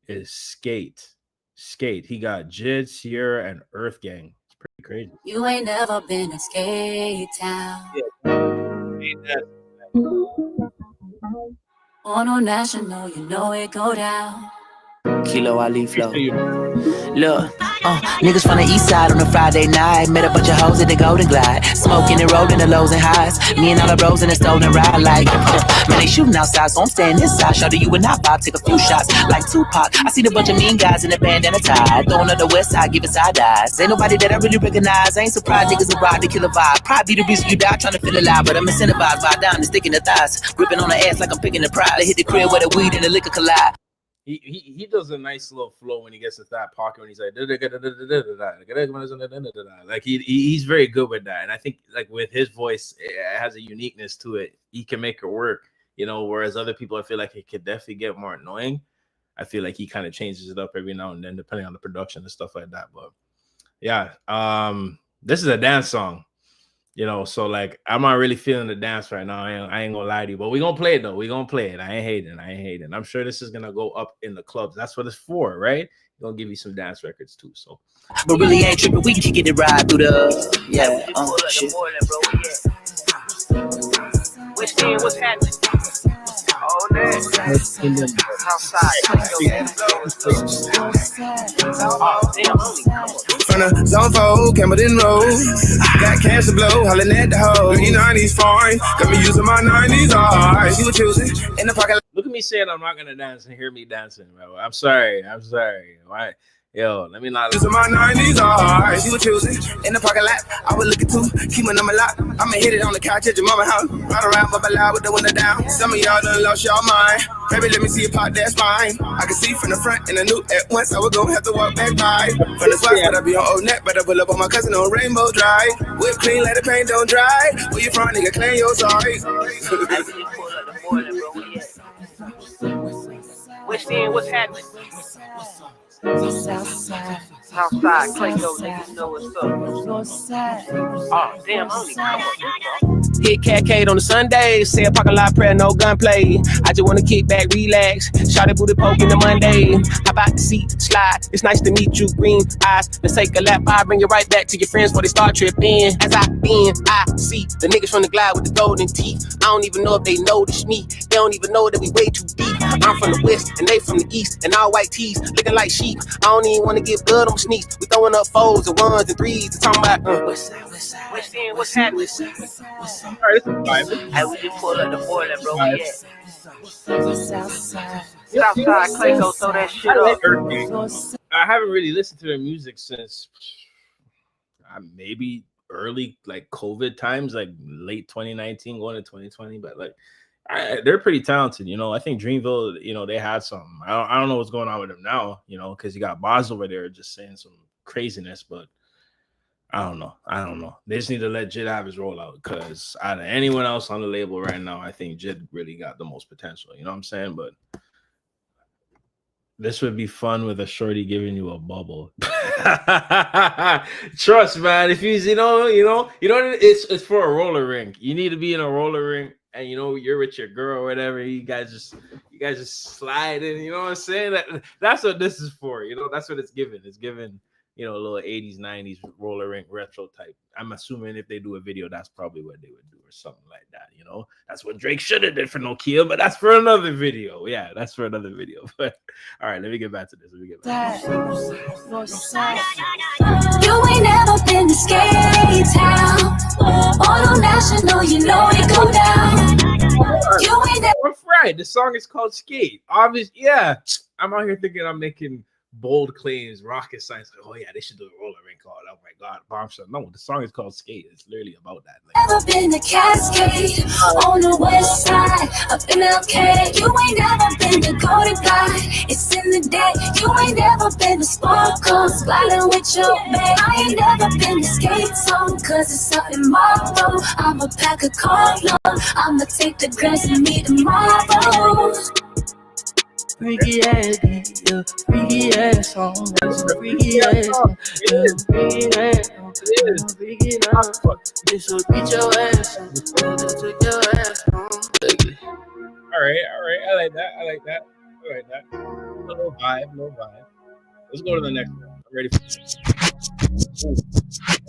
Is Skate. He got JID, Sierra, and Earth Gang. It's pretty crazy. You ain't never been a skate town. On no national, you know it go down. Kilo Ali flow. Look, niggas from the east side on a Friday night. Met a bunch of hoes at the Golden Glide. Smoking and rolling the lows and highs. Me and all the bros in the stolen ride like, man, they shooting outside, so I'm staying inside. Show you and I vibe, take a few shots like Tupac. I seen a bunch of mean guys in the bandana tie. Throwing up the west side, giving side eyes. Ain't nobody that I really recognize. I ain't surprised niggas arrive to kill a vibe. Probably be the reason you die trying to feel alive. But I'm incentivized by down and sticking the thighs. Gripping on the ass like I'm picking the prize. They hit the crib where the weed and the liquor collide. He does a nice little flow when he gets to that pocket when he's like he's very good with that, and I think like with his voice it has a uniqueness to it. He can make it work, you know, whereas other people I feel like it could definitely get more annoying. I feel like he kind of changes it up every now and then depending on the production and stuff like that. But yeah, this is a dance song. You know, so like I'm not really feeling the dance right now. I ain't gonna lie to you, but we gonna play it though. We gonna play it. I ain't hating. I'm sure this is gonna go up in the clubs. That's what it's for, right? Gonna give you some dance records too. So, but really ain't tripping. We can get it right through the shit. What's happening? Oh, From the zone 4, Campbellton Road. Got cash to blow, hollering at the hoe. 90s foreign, got me using my 90s. Alright, you were choosing in the pocket. Look at me saying I'm not gonna dance and hear me dancing, bro. I'm sorry. Why? Yo, let me not. Using my 90s, alright. You were choosing in the parking lot. I was looking too, keep my number locked. I'ma hit it on the couch at your mama house. Ride around, but loud with the window down. Some of y'all done lost y'all mind. Baby, let me see you pop, that's fine. I can see from the front and I knew at once I was gonna have to walk back by. From the spots, but I be on Old Neck, but I pull up on my cousin on Rainbow Drive. Whip clean, let the paint don't dry. Where you from, nigga? Claim your sorry. What's happening? Southside. Southside, Clayco, niggas know what's up. Oh, damn, I only come up. Hit Catcade on the Sunday, say a parking lot prayer, no gunplay. I just wanna kick back, relax, shot it booty poke in the Monday. How about the seat, slide, it's nice to meet you, green eyes. Let's take a lap, I bring you right back to your friends before they start tripping. As I see the niggas from the glide with the golden teeth. I don't even know if they notice me, they don't even know that we way too deep. I'm from the west, and they from the east, and all white tees, looking like sheep. I don't even wanna get blood on my sneaks. We throwing up fours and ones and threes, and talking about what's in, what's happening? All right, this is fine. I was just pull up the boiler, bro. Yeah. Southside, Clayco, throw that shit up. I haven't really listened to their music since maybe early like COVID times, like late 2019 going to 2020. But like they're pretty talented, you know. I think Dreamville, you know, they had something. I don't know what's going on with them now, you know, because you got Boz over there just saying some craziness, but I don't know. They just need to let JID have his rollout, because out of anyone else on the label right now, I think JID really got the most potential. You know what I'm saying? But this would be fun with a shorty giving you a bubble. Trust, man. If you know, it's for a roller rink. You need to be in a roller rink, and you know you're with your girl or whatever. You guys just slide in. You know what I'm saying? That's what this is for. You know, that's what it's given. It's given, you know, a little 80s, 90s roller rink retro type. I'm assuming if they do a video, that's probably what they would do or something like that, you know? That's what Drake should have did for Nokia, but that's for another video. Yeah, that's for another video. But all right, let me get back to this. You ain't never been to Skate Town. Auto National, you know it go down. You ain't never. Right, the song is called Skate. Obviously, yeah. I'm out here thinking I'm making bold claims, rocket science. Like, oh yeah, they should do a roller rink called. Oh my god, bombshell. No, the song is called Skate. It's literally about that. Like, never been to Cascade on the west side up in LK. You ain't never been to Golden Guy. It's in the day. You ain't never been to Sparkle sliding with your man. I ain't never been to Skate Zone, cause it's up in Marlboro. I'ma pack a car load. I'ma take the girls and meet tomorrow. Freaky ass, yeah, freaky ass song, freaky ass song, yeah, freaky ass song, freaky ass song. This will beat your ass on, take your ass on. All right, I like that. A little vibe. Let's go to the next one. I'm ready for this.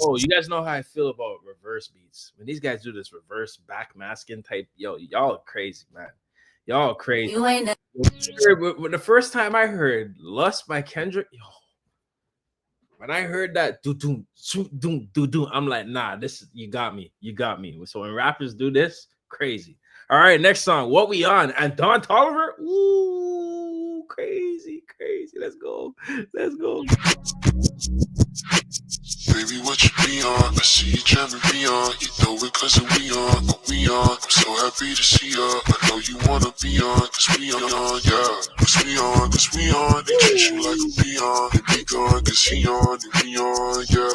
Oh, you guys know how I feel about reverse beats. When these guys do this reverse backmasking type, yo, y'all crazy, man. Y'all crazy. You ain't the first time I heard Lust by Kendrick, yo, when I heard that do, I'm like, nah, this you got me. So when rappers do this, crazy. All right, next song, What We On, and Don Toliver. Ooh, crazy. Let's go. Baby, what you be on? I see you driving me on. You know it cause we on, I'm so happy to see ya. I know you wanna be on, cause we on, yeah. Cause we on, they treat you like a peon. They be gone, cause he on, and we on, yeah.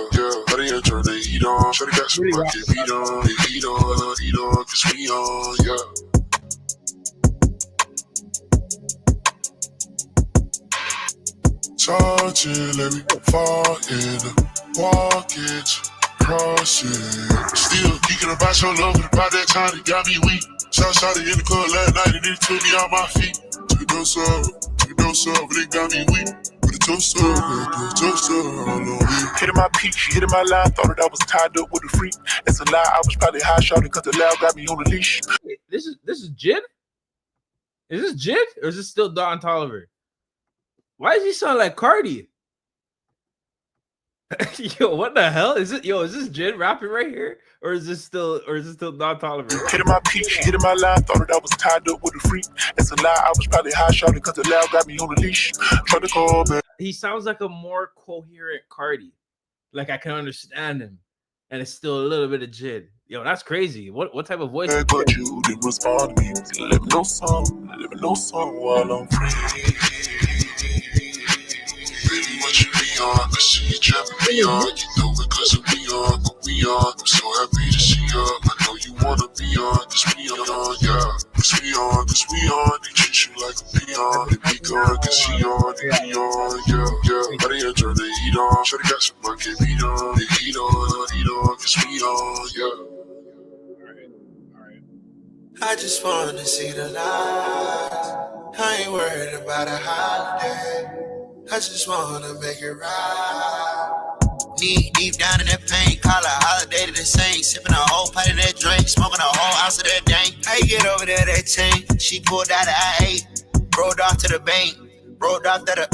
How they turn they eat on, try to got some rocket beat on. They eat on, cause we on, yeah. Touch it, let me fall in, walk it, cross it. Still geeking about your love, and about that time it got me weak. Shot in the club last night and it took me on my feet. Took a dose up, but it got me weak. Put a toast up, hitting my peak, she hitting my line. Thought that I was tied up with a freak. That's a lie, I was probably high shouting cause the loud got me on the leash. This is JID? Is this JID or is this still Don Toliver? Why does he sound like Cardi? Yo, what the hell? Is this JID rapping right here? Or is this still Don Toliver? Hitting my peak, hitting my line, thought that I was tied up with a freak. That's a lie, I was probably high shouting cause the loud got me on the leash. Trying to call back. He sounds like a more coherent Cardi. Like I can understand him. And it's still a little bit of JID. Yo, that's crazy. What type of voice? But you didn't respond to me. Let me know some while I'm free. Baby, what you be on? I see you driving me on. You know it cause we on, I'm so happy to see ya. I know you wanna be on, cause we on, yeah. Cause we on, they treat you like a peon. They be gone, cause he on, yeah. How they turn they eat on, Shorty got some work, get beat on, get heat on, get sweet on, yeah. I just wanna see the lights. I ain't worried about a holiday. I just wanna make it right. Knee deep down in that pain, call a holiday to the same. Sipping a whole pint of that drink, smoking a whole ounce of that dank. I get over there, that chain. She pulled out of I-8, rolled off to the bank, rolled off to the.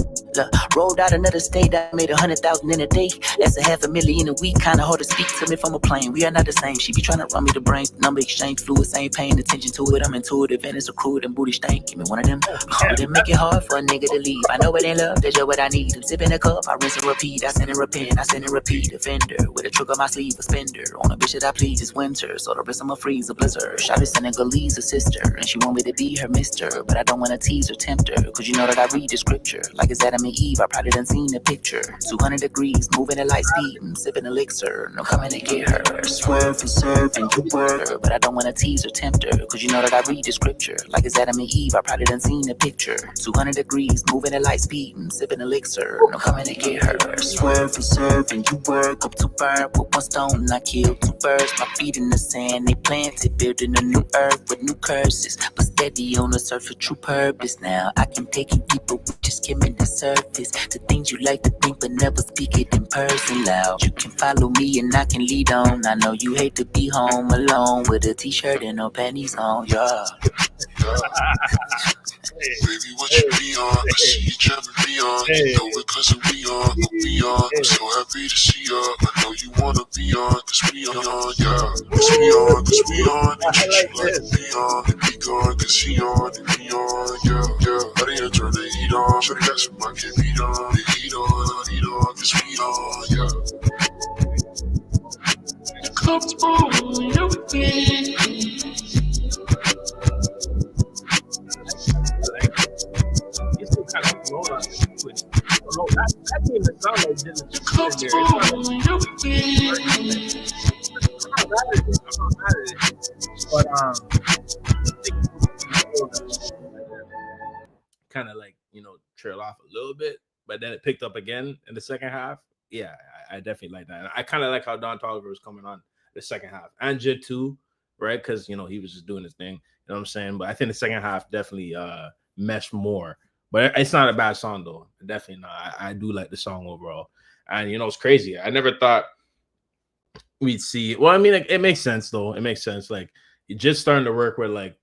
Rolled out another state, I made 100,000 in a day. That's $500,000 a week, kinda hard to speak to me from a plane. We are not the same, she be trying to run me the brains. Number exchange fluids, ain't paying attention to it. I'm intuitive and it's accrued and booty stank. Give me one of them. But it make it hard for a nigga to leave. I know it ain't love, that's just what I need. I'm sipping a cup, I rinse and repeat. I send and repent, I send and repeat. Offender, with a trick on my sleeve, a spender. On a bitch that I please, it's winter, so the rest of my freeze a blizzard. Shot is Senegalese, a sister, and she want me to be her mister. But I don't wanna tease or tempt her, cause you know that I read the scripture. Like it's Adam and Eve, I probably done seen the picture. 200 degrees, moving at light speed, and sipping elixir. No coming to get her. Swerve and serve and you work. But I don't wanna tease or tempt her, cause you know that I read the scripture. Like it's Adam and Eve, I probably done seen the picture. 200 degrees, moving at light speed, and sipping elixir. No coming to get her. Swerve and serve and you work. Up to burn with one stone, and I killed 2 birds. My feet in the sand, they planted, building a new earth with new curses. But steady on the surface, true purpose. Now I can take you deeper with just skimming the surface. To things you like to think but never speak it in person loud. You can follow me and I can lead on. I know you hate to be home alone with a t-shirt and no panties on, yeah. Baby, what you be on? I see you driving me on. You know it cause we on, but we on. I'm so happy to see ya. I know you wanna be on, cause we on, yeah. Cause we on, cause we on. And you like to be on, and be gone, cause he on, and me on, yeah, yeah. How they turn the heat on? Shorty got some I can beat on, the heat on, cause we on, yeah. Comfortable, everything. That didn't even sound like kind of like, you know, trail off a little bit, but then it picked up again in the second half. Yeah, I definitely like that. And I kind of like how Don Toliver was coming on the second half, and JID too, right? Because, you know, he was just doing his thing. You know what I'm saying? But I think the second half definitely meshed more. But it's not a bad song, though. Definitely not. I do like the song overall. And, you know, it's crazy. I never thought we'd see. Well, I mean, it makes sense, though. It makes sense. Like, you're just starting to work with, like,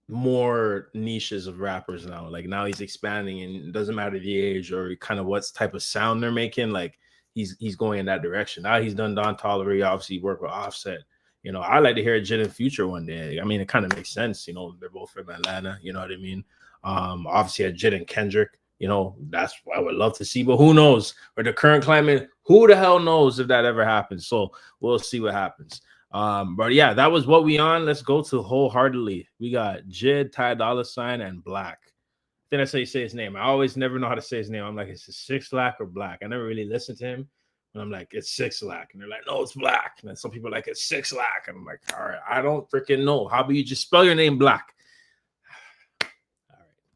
more niches of rappers now. Like, now he's expanding, and it doesn't matter the age or kind of what type of sound they're making. Like, he's going in that direction. Now he's done Don Toliver. He obviously worked with Offset. You know, I like to hear JID in Future one day. I mean, it kind of makes sense. You know, they're both from Atlanta. You know what I mean? Obviously at JID and Kendrick, you know, that's what I would love to see, but who knows? Or the current climate, who the hell knows if that ever happens? So we'll see what happens. But yeah, that was what we on. Let's go to Wholeheartedly. We got JID, Ty Dolla $ign, and Black. I think that's how you say his name. I always never know how to say his name. I'm like, is it 6 Lack or Black? I never really listened to him. And I'm like, it's 6 Lack. And they're like, no, it's Black. And then some people are like, it's 6 Lack. And I'm like, all right, I don't freaking know. How about you just spell your name Black?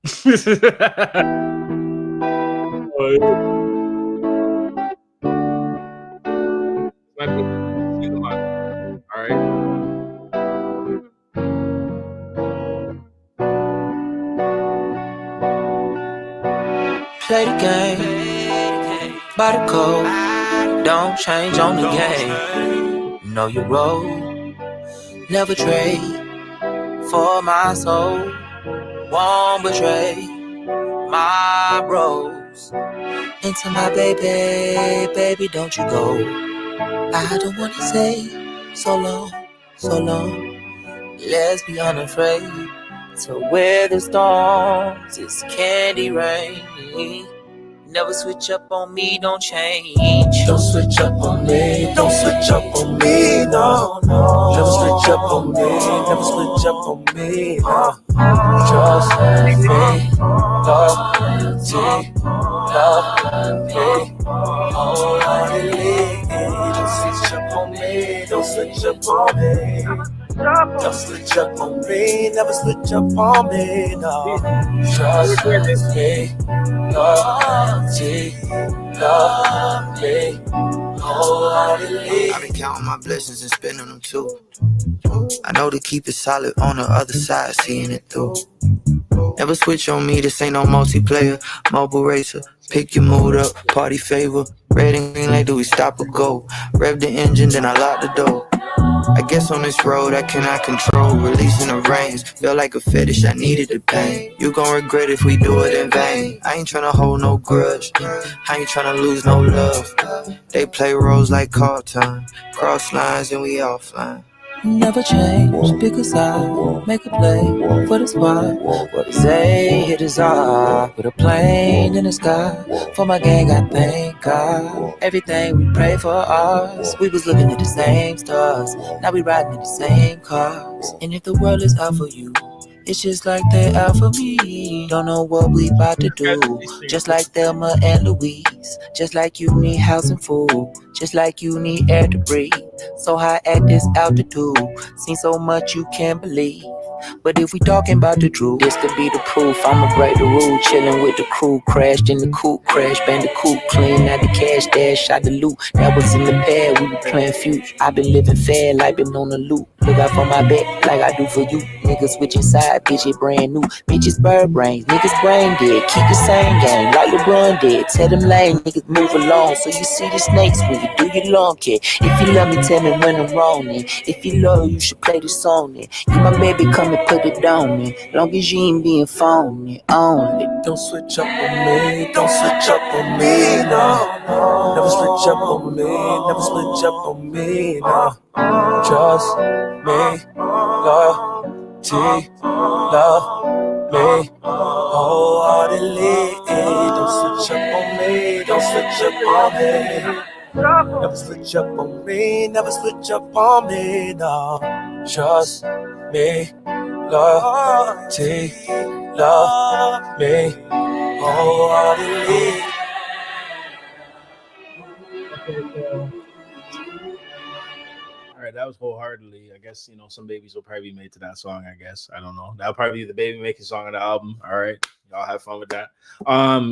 All right. Play the game by the code. Don't change on the game. Know your role. Never trade for my soul. Won't betray my bros. Into my baby, baby, don't you go. I don't wanna say so long, so long. Let's be unafraid to wear the storms. It's candy rain. Never switch up on me, don't change. Don't switch up on me, don't switch up on me, no, no. Never switch up on me, never switch up on me, no. Trust me, love me, wholeheartedly. Don't switch up on me, don't switch up on me. Never switch up on me, never switch up on me, no. Trust me, loyalty, love me wholeheartedly. I've been counting my blessings and spending them too. I know to keep it solid on the other side, seeing it through. Never switch on me, this ain't no multiplayer. Mobile racer, pick your mood up, party favor. Red and green light, do we stop or go? Rev the engine, then I lock the door. I guess on this road I cannot control. Releasing the reins, feel like a fetish, I needed the pain. You gon' regret if we do it in vain. I ain't tryna hold no grudge, I ain't tryna lose no love. They play roles like call time, cross lines and we offline. Never change because I make a play for the spot. What they say it is I with a plane in the sky. For my gang I thank God. Everything we pray for us. We was looking at the same stars. Now we riding in the same cars. And if the world is out for you, it's just like they out for me. Don't know what we about to do. Just like Thelma and Louise. Just like you need house and food. Just like you need air to breathe. So high at this altitude. Seen so much you can't believe. But if we talking about the truth, this could be the proof. I'ma break the rule, chilling with the crew. Crashed in the coupe, crash bandicoot. Clean out the cash, dash out the loot. That was in the pad, we were playing future. I been living fair, like been on the loop. Look out for my back, like I do for you. Niggas switching side, bitch, it brand new. Bitches bird brains, niggas brain dead. Keep the same game, like LeBron did. Tell them lame, niggas move along. So you see the snakes when you do your lawn care. If you love me, tell me when I'm wrong, then. If you love, you should play the song, then. You my baby, come and put it on me. Long as you ain't being phony, only. Don't switch up on me, don't switch up on me, no. Never switch up on me, never switch up on me, no. Trust me, loyalty, love me wholeheartedly. Don't switch up on me, don't switch up on me. Never switch up on me, never switch up on me, no. Trust me, loyalty, love me wholeheartedly. All right, that was Wholeheartedly. I guess, some babies will probably be made to that song, I guess. I don't know. That'll probably be the baby making song of the album. All right. Y'all have fun with that.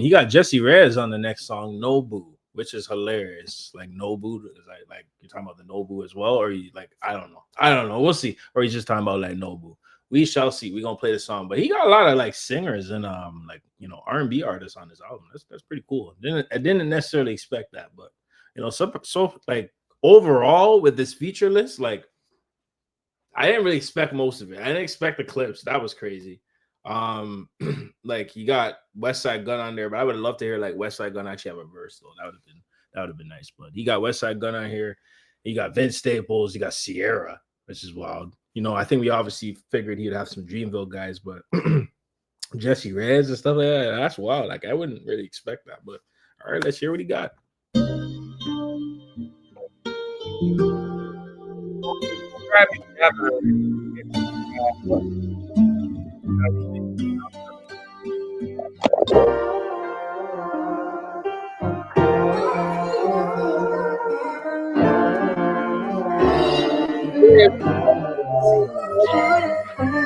He got Jesse Reyes on the next song, Nobu, which is hilarious. Like Nobu, is like you're talking about the Nobu as well, or you like I don't know. We'll see. Or he's just talking about like Nobu. We shall see. We're gonna play the song, but he got a lot of like singers and R&B artists on his album. That's pretty cool. I didn't necessarily expect that, but so like overall with this feature list, like I didn't really expect most of it. I didn't expect the clips. That was crazy. Like you got Westside Gun on there, but I would love to hear like Westside Gun actually have a verse though. That would have been nice. But he got Westside Gun on here. He got Vince Staples. He got Sierra, which is wild. I think we obviously figured he'd have some Dreamville guys, but Jesse Reyes and stuff like that, that's wild. Like I wouldn't really expect that. But all right, let's hear what he got.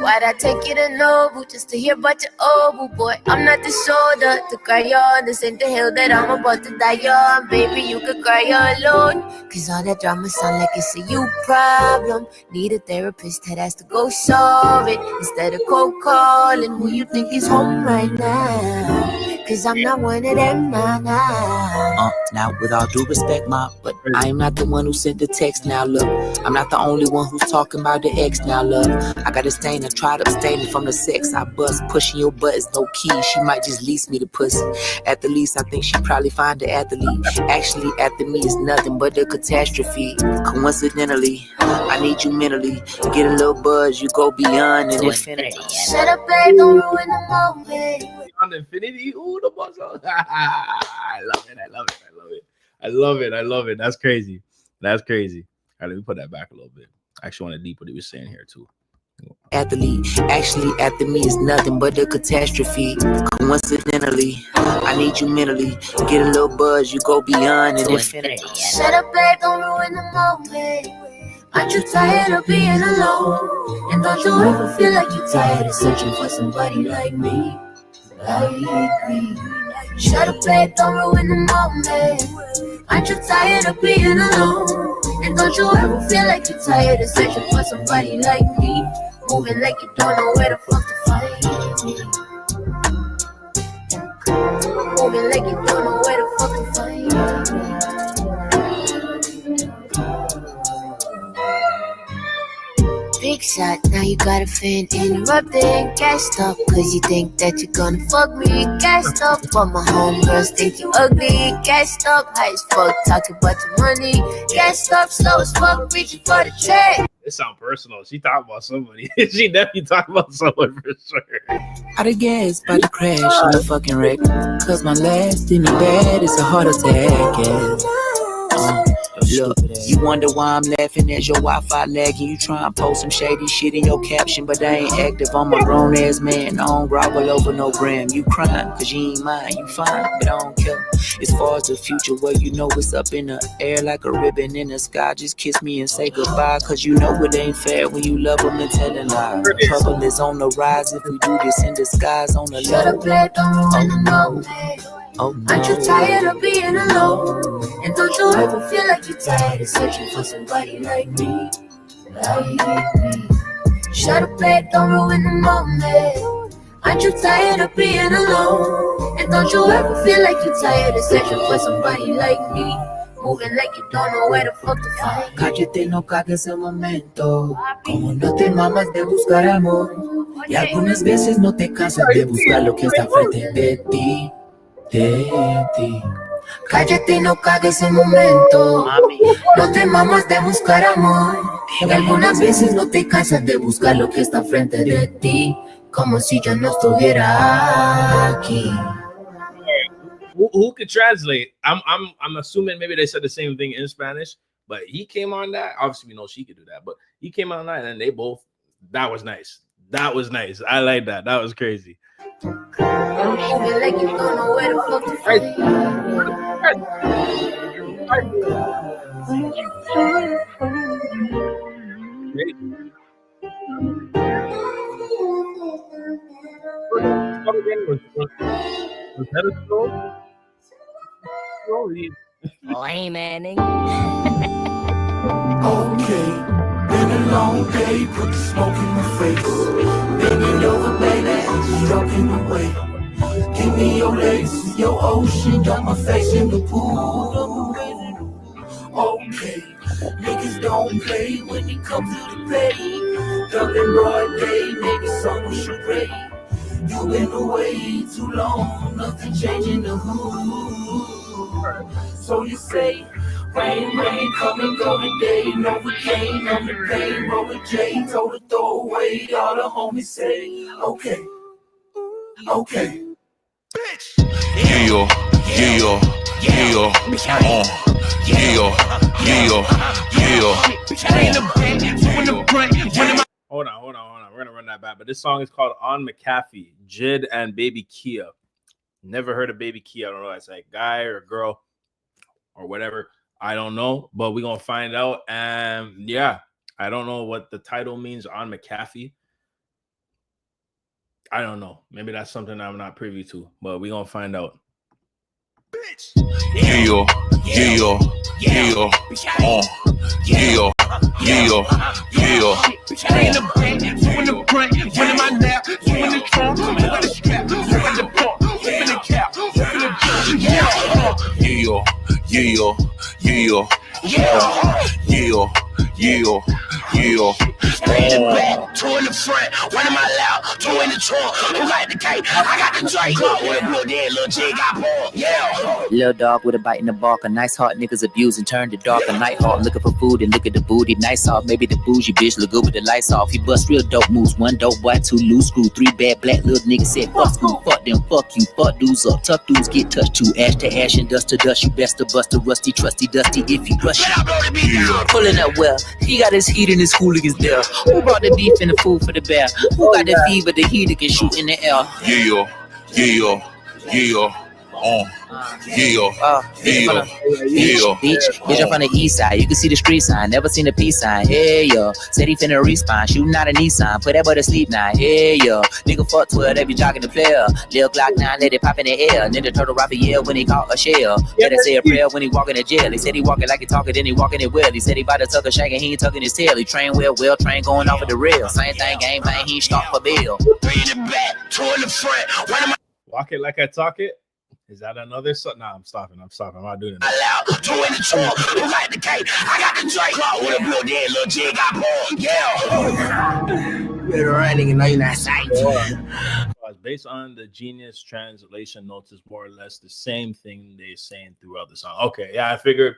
Why'd I take you to Nobu just to hear about your Obu boy? I'm not the shoulder to cry on. This ain't the hill that I'm about to die on. Baby, you could cry alone. Cause all that drama sound like it's a you problem. Need a therapist that has to go solve it. Instead of cold calling who you think is home right now. Cause I'm not one of them, nah. Now with all due respect, ma, but I am not the one who sent the text now, look. I'm not the only one who's talking about the ex now, love. I got a stain, I tried abstaining from the sex. I bust, pushing your buttons, no key. She might just lease me the pussy. At the least, I think she probably find the athlete. Actually, after me is nothing but a catastrophe. Coincidentally, I need you mentally. Get a little buzz, you go beyond and infinity. Shut up, babe, don't ruin the moment. On Infinity, ooh, the buzz. I love it. That's crazy. All right, let me put that back a little bit. I actually want to deep what he was saying here too. Athlete, actually after me is nothing but a catastrophe. Coincidentally, I need you mentally. Get a little buzz, you go beyond and infinity. Shut up, babe, don't ruin the moment. Aren't you tired of being alone? And don't you ever feel like you're tired of searching for somebody like me? Like me. Shut up, play, don't ruin the moment. Aren't you tired of being alone? And don't you ever feel like you're tired of searching for somebody like me? Moving like you don't know where the fuck to find me. Moving like you don't know where the fuck to find me. Big shot, now you got a fan interrupting. Gassed up, cause you think that you're gonna fuck me. Gassed up, but my homegirls think you ugly. Gassed up, high as fuck, talking about your money. Gassed up, slow as fuck, reaching for the check. It sounds personal. She talking about somebody. She definitely talking about someone for sure. Out of gas, about to crash in a fucking wreck. Cause my last in the bed is a heart attack, yeah. Look, you wonder why I'm laughing as your Wi-Fi lagging. You try and post some shady shit in your caption, but I ain't active. I'm a grown ass man. I don't grovel over no gram. You crying cause you ain't mine. You fine, but I don't care. As far as the future, well, you know it's up in the air like a ribbon in the sky. Just kiss me and say goodbye, cause you know it ain't fair when you love them and telling lies. Trouble is on the rise if we do this in disguise on the low. Shut up, play, don't ruin the moment. Oh, no. Aren't you tired of being alone? And don't you ever feel like you're tired of searching for somebody like me? Like me. Shut up, play, don't ruin the moment. Aren't you tired of being alone? And don't you ever feel like you're tired of searching for somebody like me? Moving like you don't know where the fuck to find me. Cállate, no cagues el momento. Como no te mamas de buscar amor. Y algunas veces no te cansas de buscar lo que está frente de ti. Cállate y no cagues el momento. No te mamas de buscar amor. Y algunas veces no te cansas de buscar lo que está frente de ti. Como si yo no estuviera aquí. Who could translate? I'm assuming maybe they said the same thing in Spanish, but he came on that. Obviously, we know she could do that, but he came on that, and they both. That was nice. That was nice. I like that. That was crazy. Moving like you don't know where the fuck to find Was that a slow? Lame Manning. Okay, been a long day, put the smoke in my face. Bending over, baby, stroking away. Give me your legs, your ocean, got my face in the pool. Okay, niggas don't play when it comes to the play. Dumping broad day, maybe someone should pray. You been away too long, nothing changing the hood. So you say, rain, rain, come and go today. Novocaine on the plane, roll with J, told her throw away. All the homies say, okay, okay. Yeah, yeah, yeah, Hold on. We're gonna run that back. But this song is called On McAfee, JID and Baby Kia. Never heard of Baby Kia. I don't know. It's like guy or girl or whatever. I don't know, but we're gonna find out. And yeah, I don't know what the title means on McAfee. I don't know. Maybe that's something I'm not privy to, but we're gonna find out. yeah, yeah, yeah, Two in the front, one in my lap, two in the trunk. Who like the cake? I got the drink. Little dead, little jig got pork. Yeah. Little dog with a bite in the bark. A nice heart niggas abuse and turn to dark. A night hawk looking for food and look at the booty. Nice off, maybe the bougie bitch look good with the lights off. He bust real dope moves. One dope boy, two loose screw. Three bad black little niggas said fuck school, fuck them, fuck you, fuck dudes up. Tough dudes get touched too. Ash to ash and dust to dust. You best to bust a rusty, trusty, dusty if you rush it. Pulling up well. He got his heat and his hooligans there. Who brought the beef and the food for the bear? Who got the fever, the heater can shoot in the air? yeah, yeah, yeah. Bitch, I'm from the east side. You can see the street sign. Never seen a peace sign. Hey, yo. Said he finna respawn. Shooting out a Nissan. Put that boy to sleep now. Hey, yo. Nigga fuck 12. They be jogging the player. Lil Glock 9. Let it pop in the air. Ninja Turtle Raphael when he caught a shell. Better say a prayer when he walking to jail. He said he walking like he talking. Then he walking it well. He said he about to tuck a shank and he ain't tucking his tail. He train well, train going off of the rail. Same thing, game bang. He ain't start for bill. Three in the back, two in the front. One of my Walk it like I talk it. Is that another song? Nah, I'm stopping. I'm not doing it. Loud, two in the trunk, who like the cake? I got the Drake clock with a blue dead little jig got born. Yeah. Better run, nigga, know you're not psyched. Based on the Genius translation notes, is more or less the same thing they're saying throughout the song. Okay, yeah, I figured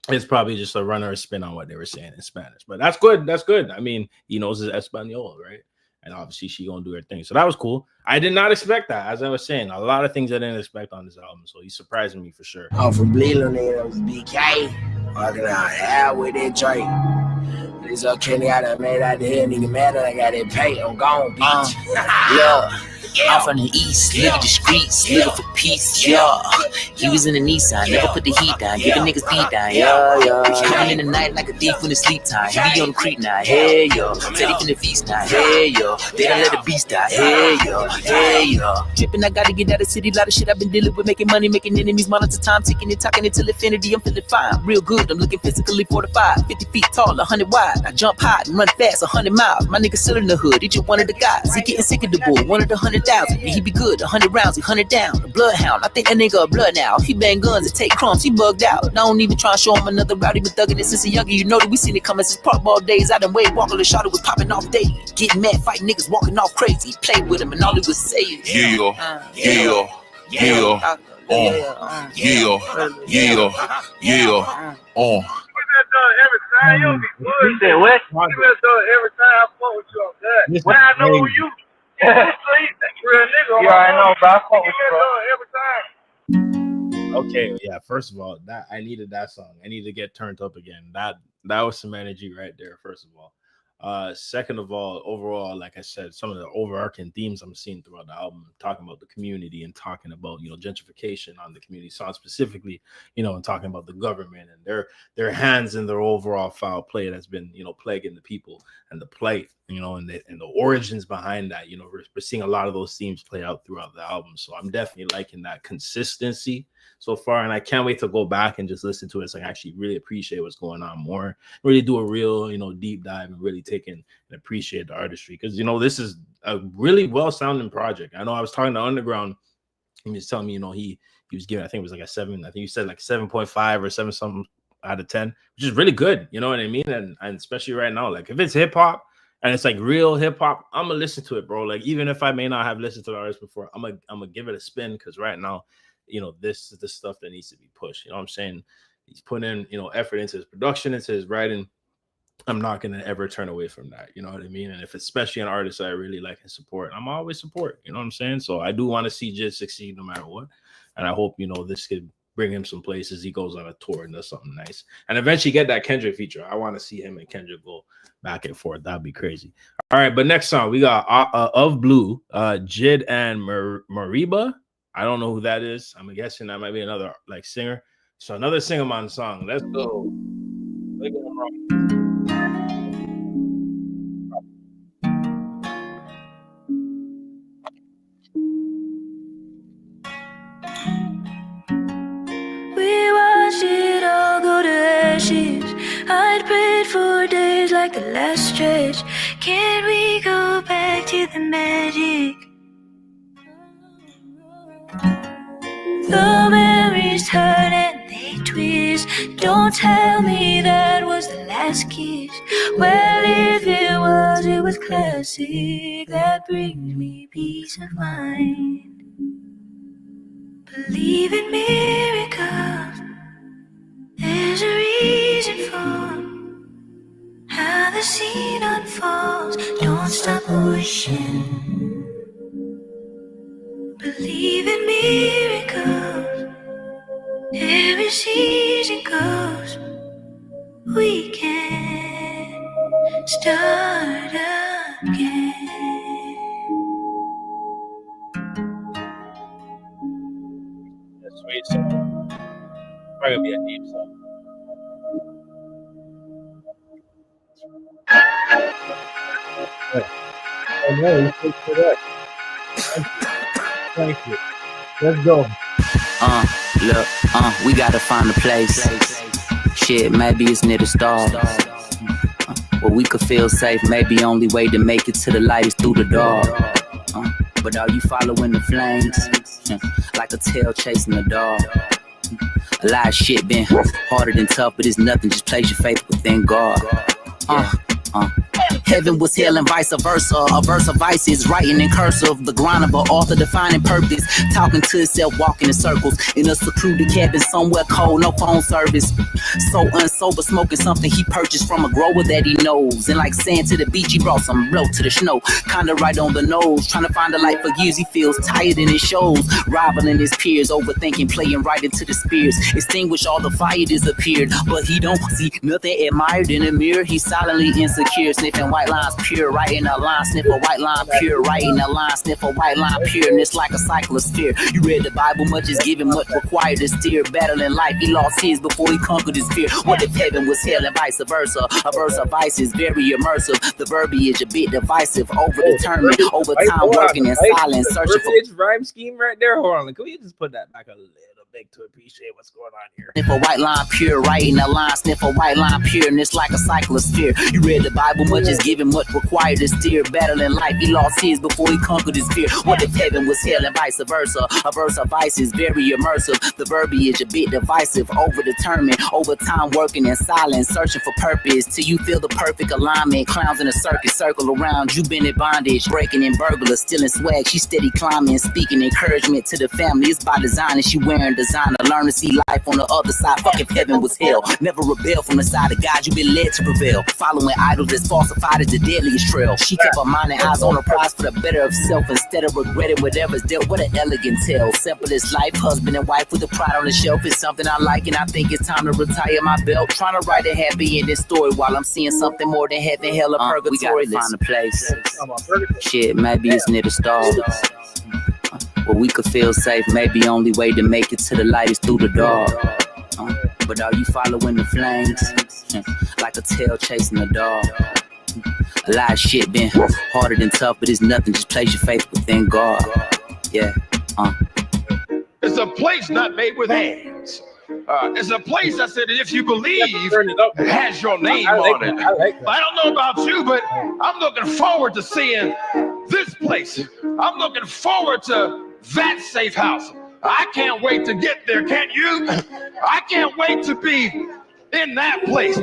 it's probably just a run or a spin on what they were saying in Spanish, but that's good. That's good. I mean, he knows his Espanol, right? And obviously she gonna do her thing. So that was cool. I did not expect that. As I was saying, a lot of things I didn't expect on this album. So he's surprising me for sure. I'm from Leland, and it was BK. Walking out with that Drake. It's okay, nigga, I done made out the hell, nigga, mad that I got that pay. I'm gone, bitch. I'm from the east, living the streets, living for peace, yeah. He was in the Nissan, never put the heat down, giving niggas beat down, yeah. Coming in the night like a thief when it's sleep time. He be on the creek now, hey, yo. Said he finna feast now, hey, yo. They don't let the beast die, hey, yo, hey, yo. Tripping, I gotta get out of the city, lot of shit I've been dealing with, making money, making enemies, monitor time, ticking it, talking it till infinity. I'm feeling fine, real good, I'm looking physically fortified, 50 feet tall, 100 wide. I jump high and run fast, 100 miles. My nigga still in the hood, he just one of the guys. He getting sick of the bull, one of the 100,000. He be good, 100 rounds, he 100 down. The bloodhound, I think that nigga a blood now. He bang guns and take crumbs, he bugged out. Now I don't even try to show him another route. He been thugging it since a youngin'. You know that we seen it coming since park ball days. I done wait, walking the shot, it was popping off daily. Getting mad, fighting niggas, walking off crazy. He played with him and all he was saying. Every time you be good. You said what? Every time I fuck with you on that. When I know who you, real nigga. You already know, but I fuck with you every time. Okay, yeah. First of all, that I needed that song. I need to get turned up again. That was some energy right there. First of all. Second of all, overall, like I said, some of the overarching themes I'm seeing throughout the album, talking about the community and talking about, gentrification on the community side specifically, and talking about the government and their hands in their overall foul play that's been, plaguing the people and the plight, and the origins behind that. We're seeing a lot of those themes play out throughout the album. So I'm definitely liking that consistency so far, and I can't wait to go back and just listen to it so I actually really appreciate what's going on more, really do a real, deep dive and really take in and appreciate the artistry, because this is a really well-sounding project. I know I was talking to Underground, he was telling me, he was giving, I think it was like a 7, I think you said like 7.5 or 7 something out of 10, which is really good, you know what I mean? And especially right now, like if it's hip-hop and it's like real hip-hop, I'm gonna listen to it, bro. Like even if I may not have listened to the artist before, I'm gonna give it a spin, because right now, this is the stuff that needs to be pushed. You know what I'm saying? He's putting in, effort into his production, into his writing. I'm not going to ever turn away from that. You know what I mean? And if it's especially an artist I really like and support, I'm always support. You know what I'm saying? So I do want to see JID succeed no matter what. And I hope, this could bring him some places. He goes on a tour and does something nice. And eventually get that Kendrick feature. I want to see him and Kendrick go back and forth. That'd be crazy. All right, but next song, we got Of Blue, JID and Mariba. I don't know who that is. I'm guessing that might be another like singer. So another Singamon song. Let's go. We watched it all go to ashes. I'd prayed for days like the last stretch. Can we go back to the magic? The memories hurt and they twist. Don't tell me that was the last kiss. Well, if it was classic. That brings me peace of mind. Believe in miracles. There's a reason for how the scene unfolds. Don't stop wishing. Believe in miracles. Every season goes. We can start again. probably gonna be a deep song. Oh no, thank you. Let's go. Look, we gotta find a place. Shit, maybe it's near the stars. Where we could feel safe. Maybe only way to make it to the light is through the dark. But are you following the flames? Like a tail chasing the dog. A lot of shit been harder than tough, but it's nothing. Just place your faith within God. Heaven was hell and vice versa. A verse of vice is writing in cursive. The grind of an author defining purpose. Talking to himself, walking in circles. In a secluded cabin somewhere cold, no phone service. So unsober, smoking something he purchased from a grower that he knows. And like sand to the beach, he brought some blow to the snow. Kinda right on the nose. Trying to find a light for years, he feels tired and it shows. Rivaling his peers, overthinking, playing right into the spears. Extinguish all the fire disappeared. But he don't see nothing admired in the mirror. He's silently insecure, sniffing white lines pure, right in a line, sniff a white line pure, right in a line, sniff a white line pure, and it's like a cycle of fear. You read the Bible, much is given, much required to steer, battling life, he lost his before he conquered his fear. What if heaven was hell and vice versa? A verse of vice is very immersive, the verbiage a bit divisive, overdetermined, over time working in silence, searching for rhyme scheme right there. Hold on, can we just put that back a little bit to appreciate what's going on here? Sniff a white line pure, right in a line, sniff a white line pure, and it's like a cycle of fear. You read the Bible, much is given, much required to steer, battling life, he lost his before he conquered his fear. What if heaven was hell and vice versa? A verse of vice is very immersive, the verbiage a bit divisive, overdetermined, over time working in silence, searching for purpose, till you feel the perfect alignment. Clowns in a circus circle around, you been in bondage, breaking in burglars, stealing swag, she steady climbing, speaking encouragement to the family, it's by design and she wearing designer, learn to see life on the other side. Fuck if heaven was hell, never rebel from the side of God, you been led to prevail, following idols that's falsified as the deadliest trail. She kept her mind and eyes on her prize for the better of self, instead of regretting whatever's dealt. What an elegant tale, simple as life, husband and wife with a pride on the shelf. It's something I like and I think it's time to retire my belt, trying to write a happy ending story while I'm seeing something more than heaven, hell, or purgatory. We gotta find a place. Shit, maybe it's near the stars. Where we could feel safe, maybe only way to make it to the light is through the dark. But are you following the flames? Like a tail chasing the dog. A lot of shit been harder than tough, but it's nothing, just place your faith within God. Yeah, It's a place not made with hands. It's a place I said that if you believe, it has your name on it. I don't know about you, but I'm looking forward to seeing this place. I'm looking forward to that safe house. I can't wait to get there, can't you? I can't wait to be in that place.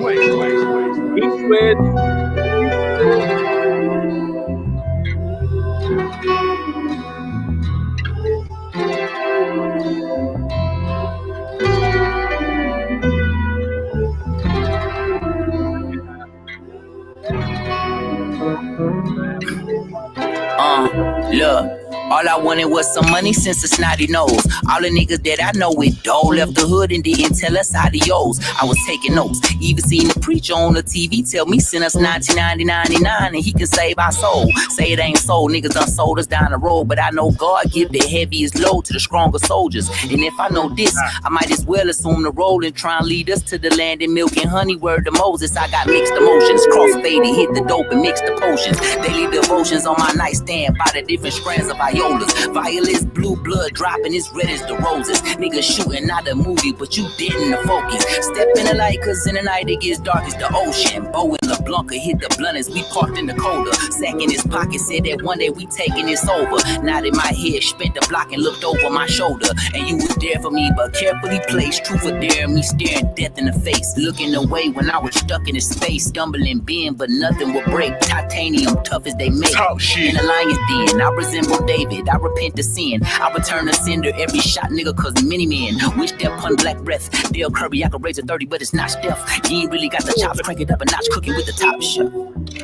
Look. All I wanted was some money since a snotty nose. All the niggas that I know with dough left the hood and didn't tell us adios. I was taking notes, even seen the preacher on the TV tell me send us 1999 and he can save our soul. Say it ain't so, niggas done sold us down the road, but I know God give the heaviest load to the stronger soldiers. And if I know this, I might as well assume the role and try and lead us to the land in milk and honey. Word to Moses, I got mixed emotions, crossfaded, hit the dope and mix the potions. Daily devotions on my nightstand by the different strands of violas. Violets, blue blood dropping as red as the roses. Niggas shooting out the movie, but you didn't the focus. Step in the light, cause in the night it gets dark as the ocean. Bo and LeBlanc hit the blunt as we parked in the coda. Sack in his pocket said that one day we taking this over. Nodded my head, spent the block and looked over my shoulder. And you was there for me, but carefully placed. Truth for daring me, staring death in the face. Looking away when I was stuck in his space. Stumbling being, but nothing will break. Titanium, tough as they make. In the lion's den, I resemble David. I repent to sin. I return to sender every shot, nigga, cause many men wish their pun black breath. Dale Curry, I could raise a 30, but it's not Steph. You ain't really got the chops, crank it up a notch, cooking with the top chef.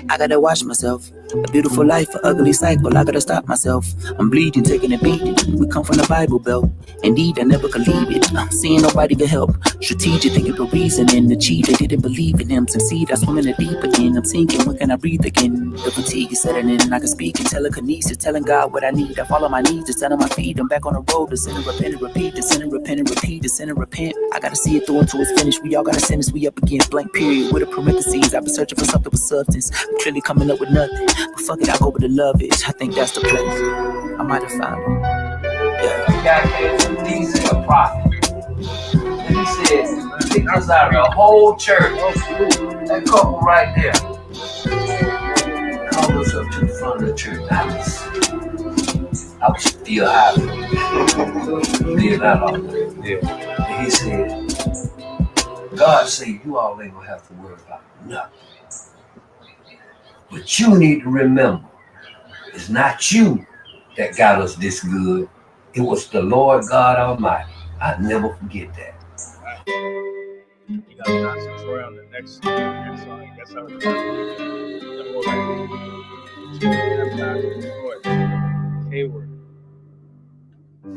I gotta watch myself. A beautiful life, an ugly cycle, I gotta stop myself. I'm bleeding, taking a beating. We come from the Bible Belt. Indeed, I never could leave it. I'm seeing nobody can help. Strategic, thinking for reasoning. The cheat, they didn't believe in him. Succeed, I swim in the deep again. I'm sinking, when can I breathe again? The fatigue is setting in, and I can speak in telekinesis. Telling God what I need, I follow my needs. Just telling my feet, I'm back on the road. To sin and repent and repeat, to sin and repent and repeat, to sin and repent. I gotta see it through until it's finished. We all gotta sentence, we up against blank period. With a parentheses, I've been searching for something with substance. I'm clearly coming up with nothing. But fuck it, I go where the love is. I think that's the place. I might have found it. Yeah, guy came from DC, a prophet. And he said, he comes out of the whole church. That couple right there. Called us up to the front of the church. I was still happy. Being that long. Yeah. And he said, God said, you all ain't gonna have to worry about nothing. But you need to remember, it's not you that got us this good. It was the Lord God Almighty. I'll never forget that. You gotta not Troy on the next song. That's how it's Hayward.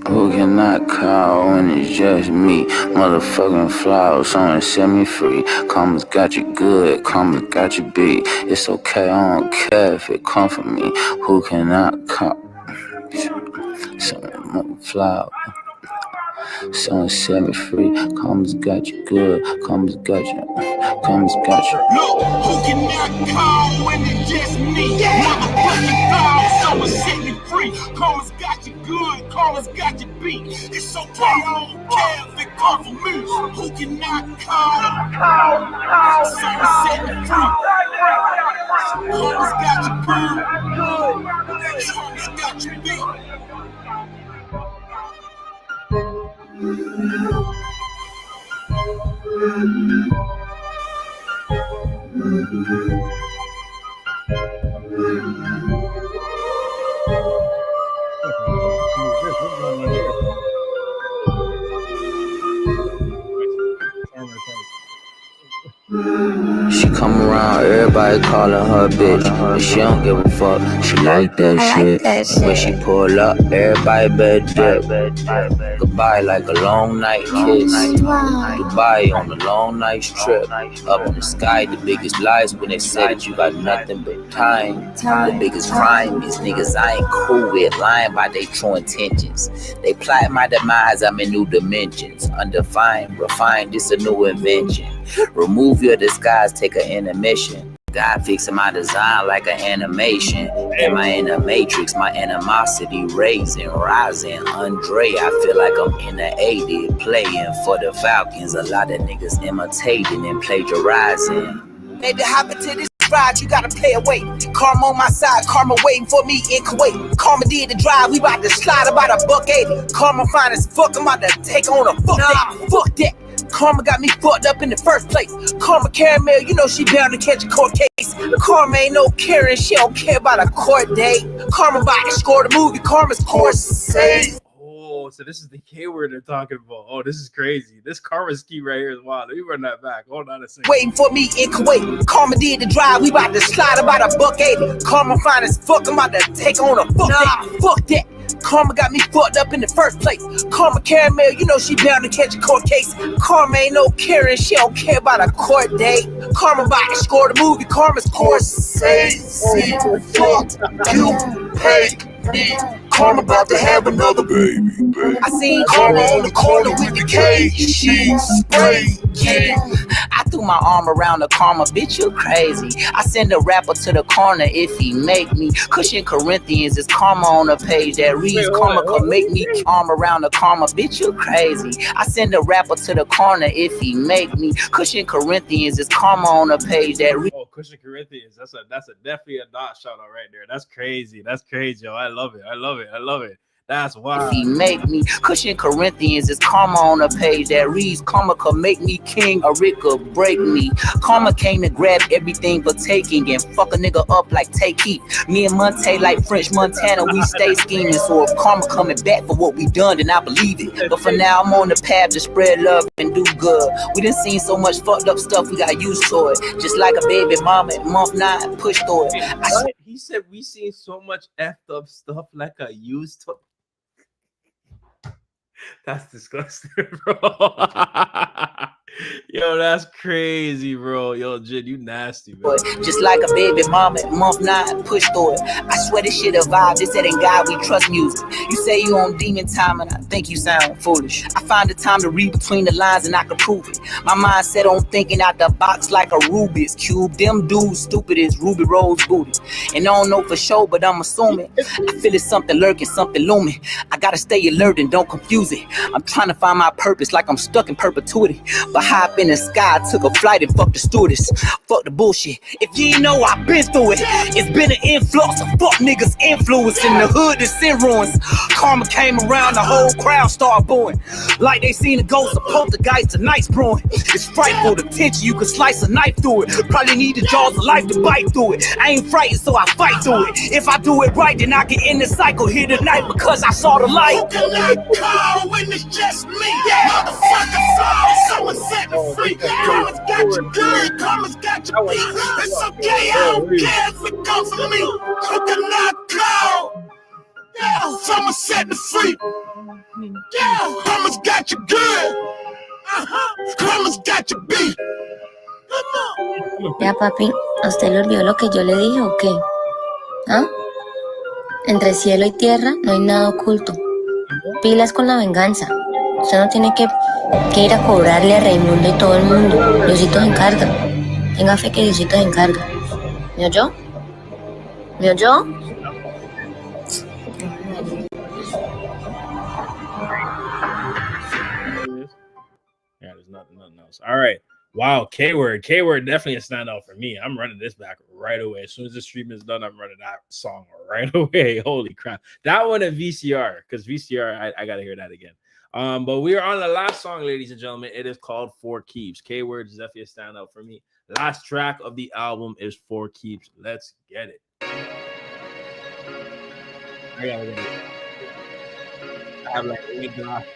Who cannot call when it's just me? Motherfucking flowers, someone set me free. Karma's got you good, karma's got you beat. It's okay, I don't care if it come from me. Who cannot call? Someone flower. Someone set me free. Karma's got you good, karma's got you. Karma's got you. Look, who cannot call when it's just me? Motherfucking flowers, someone set me free. Karma's got you good, karma's got you beat. It's okay, I don't care if it come from me. Who cannot call? Someone set me free. Karma's got you good, karma's got you beat. She come around, everybody calling her bitch, but she don't give a fuck. She like that shit. When she pull up, everybody better dip. Goodbye like a long night kiss. Goodbye on a long night trip. Up in the sky, the biggest lies when they say that you got nothing but time. The biggest crime is niggas I ain't cool with, lying by their true intentions. They plot my demise, I'm in new dimensions. Undefined, refined, this a new invention. Remove your disguise, take an intermission. God fixing my design like an animation. Am I in a matrix? My animosity raising, rising. Andre, I feel like I'm in the 80s, playing for the Falcons. A lot of niggas imitating and plagiarizing. Baby, hop into this ride, you gotta play away. Karma on my side, karma waiting for me in Kuwait. Karma did the drive, we about to slide about $180. Karma fine as fuck, I'm about to take on a fuck that. Fuck that. Karma got me fucked up in the first place. Karma caramel, you know she bound to catch a court case. Karma ain't no caring, she don't care about a court date. Karma about to score the movie, Karma's course safe. Oh, so this is the K-word they're talking about. Oh, this is crazy. This Karma ski right here is wild. Let me run that back. Hold on a second. Waiting for me in Kuwait. Karma did the drive, we about to slide about $180. Karma fine as fuck, I'm about to take on a fuck that. Fuck that. Karma got me fucked up in the first place. Karma caramel, you know she bound to catch a court case. Karma ain't no caring, she don't care about a court date. Karma about to score the movie, Karma's course safe. Fuck you, pay me. Karma about to have another baby. I seen Karma on the corner with the cage. She sprayed. I threw my arm around the Karma, bitch, you crazy. I send a rapper to the corner if he make me. Cushion Corinthians is Karma on a page that reads Karma could make me. Arm around the Karma, bitch, you crazy. I send a rapper to the corner if he make me. Cushion Corinthians is Karma on a page that reads. Oh, Cushion Corinthians. That's a definitely a dot shout out right there. That's crazy. That's crazy, yo. I love it. I love it. I love it. That's wild. If he make me, Cushion Corinthians is karma on a page that reads, karma could make me king or it could break me. Karma came to grab everything but taking and fuck a nigga up like take heat. Me and Monte like French Montana, we stay scheming. So if karma coming back for what we done, then I believe it. But for now, I'm on the path to spread love and do good. We done seen so much fucked up stuff, we got used to it. Just like a baby mama at month 9, push through it. He said we seen so much effed up stuff like a used to. That's disgusting, bro. Yo, that's crazy, bro. Yo, JID, you nasty, man. Just like a baby mama at month 9, push through it. I swear this shit a vibe. This that in God we trust music. You say you on demon time and I think you sound foolish. I find the time to read between the lines and I can prove it. My mind set on thinking out the box like a Rubik's Cube. Them dudes stupid as Ruby Rose booty. And I don't know for sure, but I'm assuming. I feel it's something lurking, something looming. I gotta stay alert and don't confuse it. I'm trying to find my purpose like I'm stuck in perpetuity. But high up in the sky, I took a flight and fuck the stewardess. Fuck the bullshit. If you ain't know, I've been through it. It's been an influx of fuck niggas influence in the hood that's in ruins. Karma came around, the whole crowd started booing. Like they seen a ghost of poltergeist, the night's brewing. It's frightful, the tension, you can slice a knife through it. Probably need the jaws of life to bite through it. I ain't frightened, so I fight through it. If I do it right, then I can end the cycle here tonight because I saw the light. Who can I call when it's just me? Motherfucker fall, someone set me free. Karma's got you good, karma's got you beat. It's okay, I don't care if it comes from me. Who can I call? Yeah, someone set me free. Yeah, karma's got you good. Karma's got you beat. Ya, papi, ¿a usted le olvidó lo que yo le dije o qué? ¿Ah? Entre cielo y tierra no hay nada oculto. Pilas con la venganza. Usted no tiene que ir a cobrarle a Raimundo y todo el mundo. Diosito se encarga. Tenga fe que Diosito se encarga. ¿Me oyó? ¿Me oyó? Yeah, there's nothing else. All right. Wow, K-Word. K-Word definitely a standout for me. I'm running this back right away. As soon as the stream is done, I'm running that song right away. Holy crap. That one at VCR, because VCR, I got to hear that again. But we are on the last song, ladies and gentlemen. It is called Four Keeps. K-Word is definitely a standout for me. Last track of the album is Four Keeps. Let's get it. I gotta get it. I have like 8 glasses.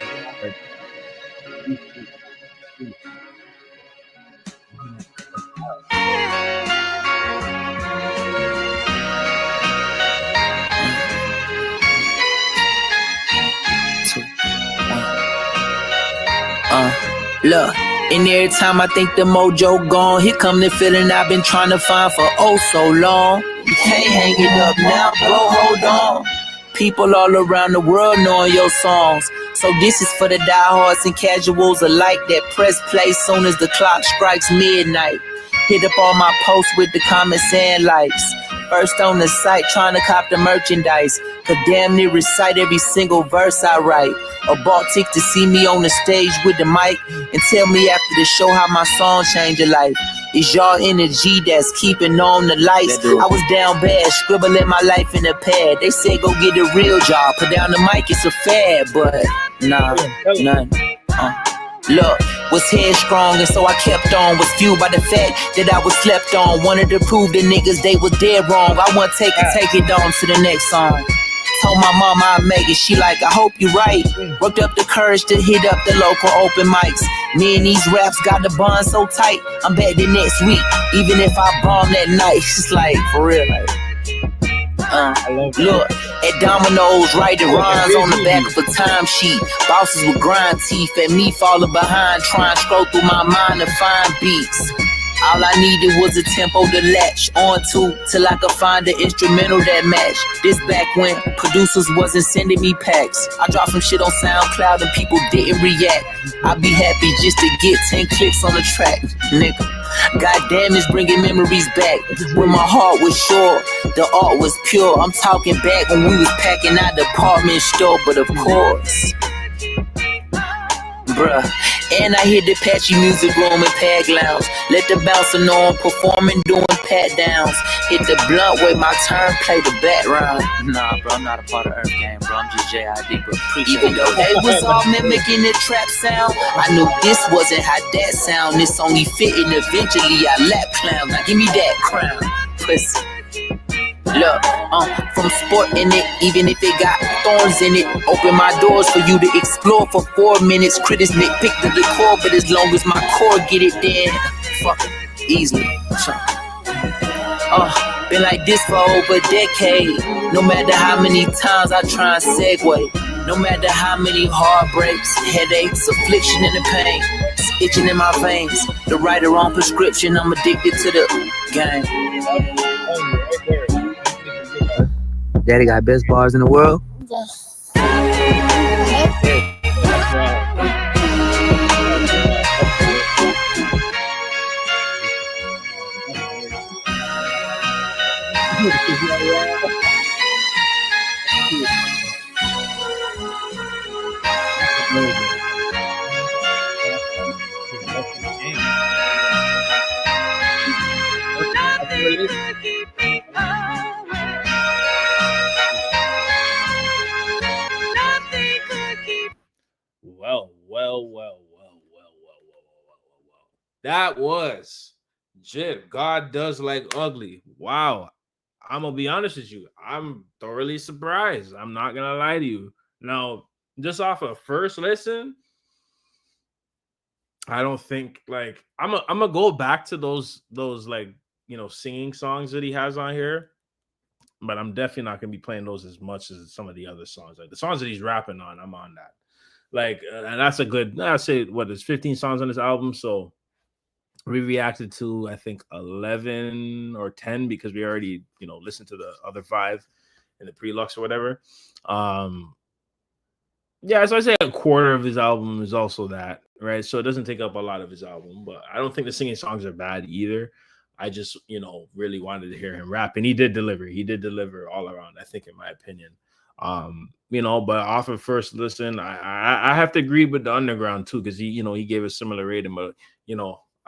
Look, and every time I think the mojo gone, here come the feeling I've been trying to find for oh so long. You can't hang it up now, go hold on. People all around the world knowing your songs. So this is for the diehards and casuals alike that press play soon as the clock strikes midnight. Hit up all my posts with the comments and likes. First on the site trying to cop the merchandise. Could damn near recite every single verse I write. Or bought tick to see me on the stage with the mic and tell me after the show how my song changed your life. It's y'all energy that's keeping on the lights. I was down bad, scribbling my life in a pad. They said go get a real job, put down the mic, it's a fad. But nah, none. Look, was headstrong and so I kept on. Was fueled by the fact that I was slept on. Wanted to prove the niggas they was dead wrong. I want to take it on to the next song. Told my mama I make it, she like, I hope you right. Worked up the courage to hit up the local open mics. Me and these raps got the bond so tight, I'm back the next week, even if I bomb that night. It's like, for real, like. Look, at Domino's, writing rhymes on the back of a timesheet. Bosses with grind teeth and me falling behind, trying to scroll through my mind to find beats. All I needed was a tempo to latch onto till I could find an instrumental that matched. This back when producers wasn't sending me packs. I dropped some shit on SoundCloud and people didn't react. I'd be happy just to get 10 clicks on the track, nigga. Goddamn, it's bringing memories back. When my heart was sure, the art was pure. I'm talking back when we was packing our department store, but of course, bruh, And I hear the patchy music room and pad lounge. Let the bouncer know I'm performing, doing pat downs. Hit the blunt with my turn, play the background. Nah, bro, I'm not a part of Earth Game, bro. I'm just JID, bro. Appreciate Even though they was all mimicking the trap sound, I knew this wasn't how that sound. This only fitting eventually. I lap clown. Now give me that crown, pussy. Look, from sporting it, even if it got thorns in it. Open my doors for you to explore for 4 minutes. Critics nitpick the decor, but as long as my core get it, then fuck it, easily. Been like this for over a decade. No matter how many times I try and segue, no matter how many heartbreaks, headaches, affliction, and the pain, it's itching in my veins. The right or wrong prescription, I'm addicted to the game. Daddy got best bars in the world. Well. That was JID. God does like ugly. Wow. I'm gonna be honest with you. I'm thoroughly surprised. I'm not gonna lie to you. Now, just off of first listen, I don't think like I'm gonna go back to those like singing songs that he has on here, but I'm definitely not gonna be playing those as much as some of the other songs. Like the songs that he's rapping on, I'm on that. Like, and that's a good. I say what there's 15 songs on this album, so we reacted to I think 11 or 10 because we already listened to the other 5 in the pre-lux or whatever. Yeah, so I say a quarter of his album is also that, right? So it doesn't take up a lot of his album, but I don't think the singing songs are bad either. I just, really wanted to hear him rap, and he did deliver. He did deliver all around, I think, in my opinion. But off of first listen, I have to agree with the underground too, because he gave a similar rating, but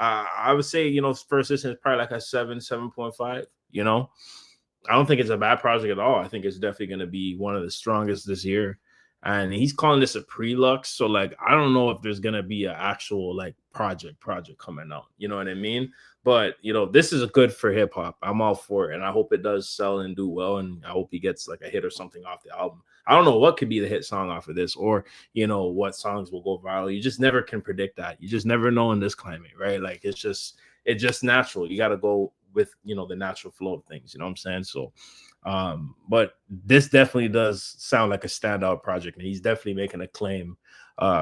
I would say first listen is probably like a 7.5. I don't think it's a bad project at all. I think it's definitely going to be one of the strongest this year. And he's calling this a pre-lux, so like I don't know if there's gonna be an actual like project coming out. You know what I mean? But this is good for hip hop. I'm all for it, and I hope it does sell and do well. And I hope he gets like a hit or something off the album. I don't know what could be the hit song off of this, or what songs will go viral. You just never can predict that. You just never know in this climate, right? Like it's just natural. You got to go with the natural flow of things. You know what I'm saying? So. But this definitely does sound like a standout project, and he's definitely making a claim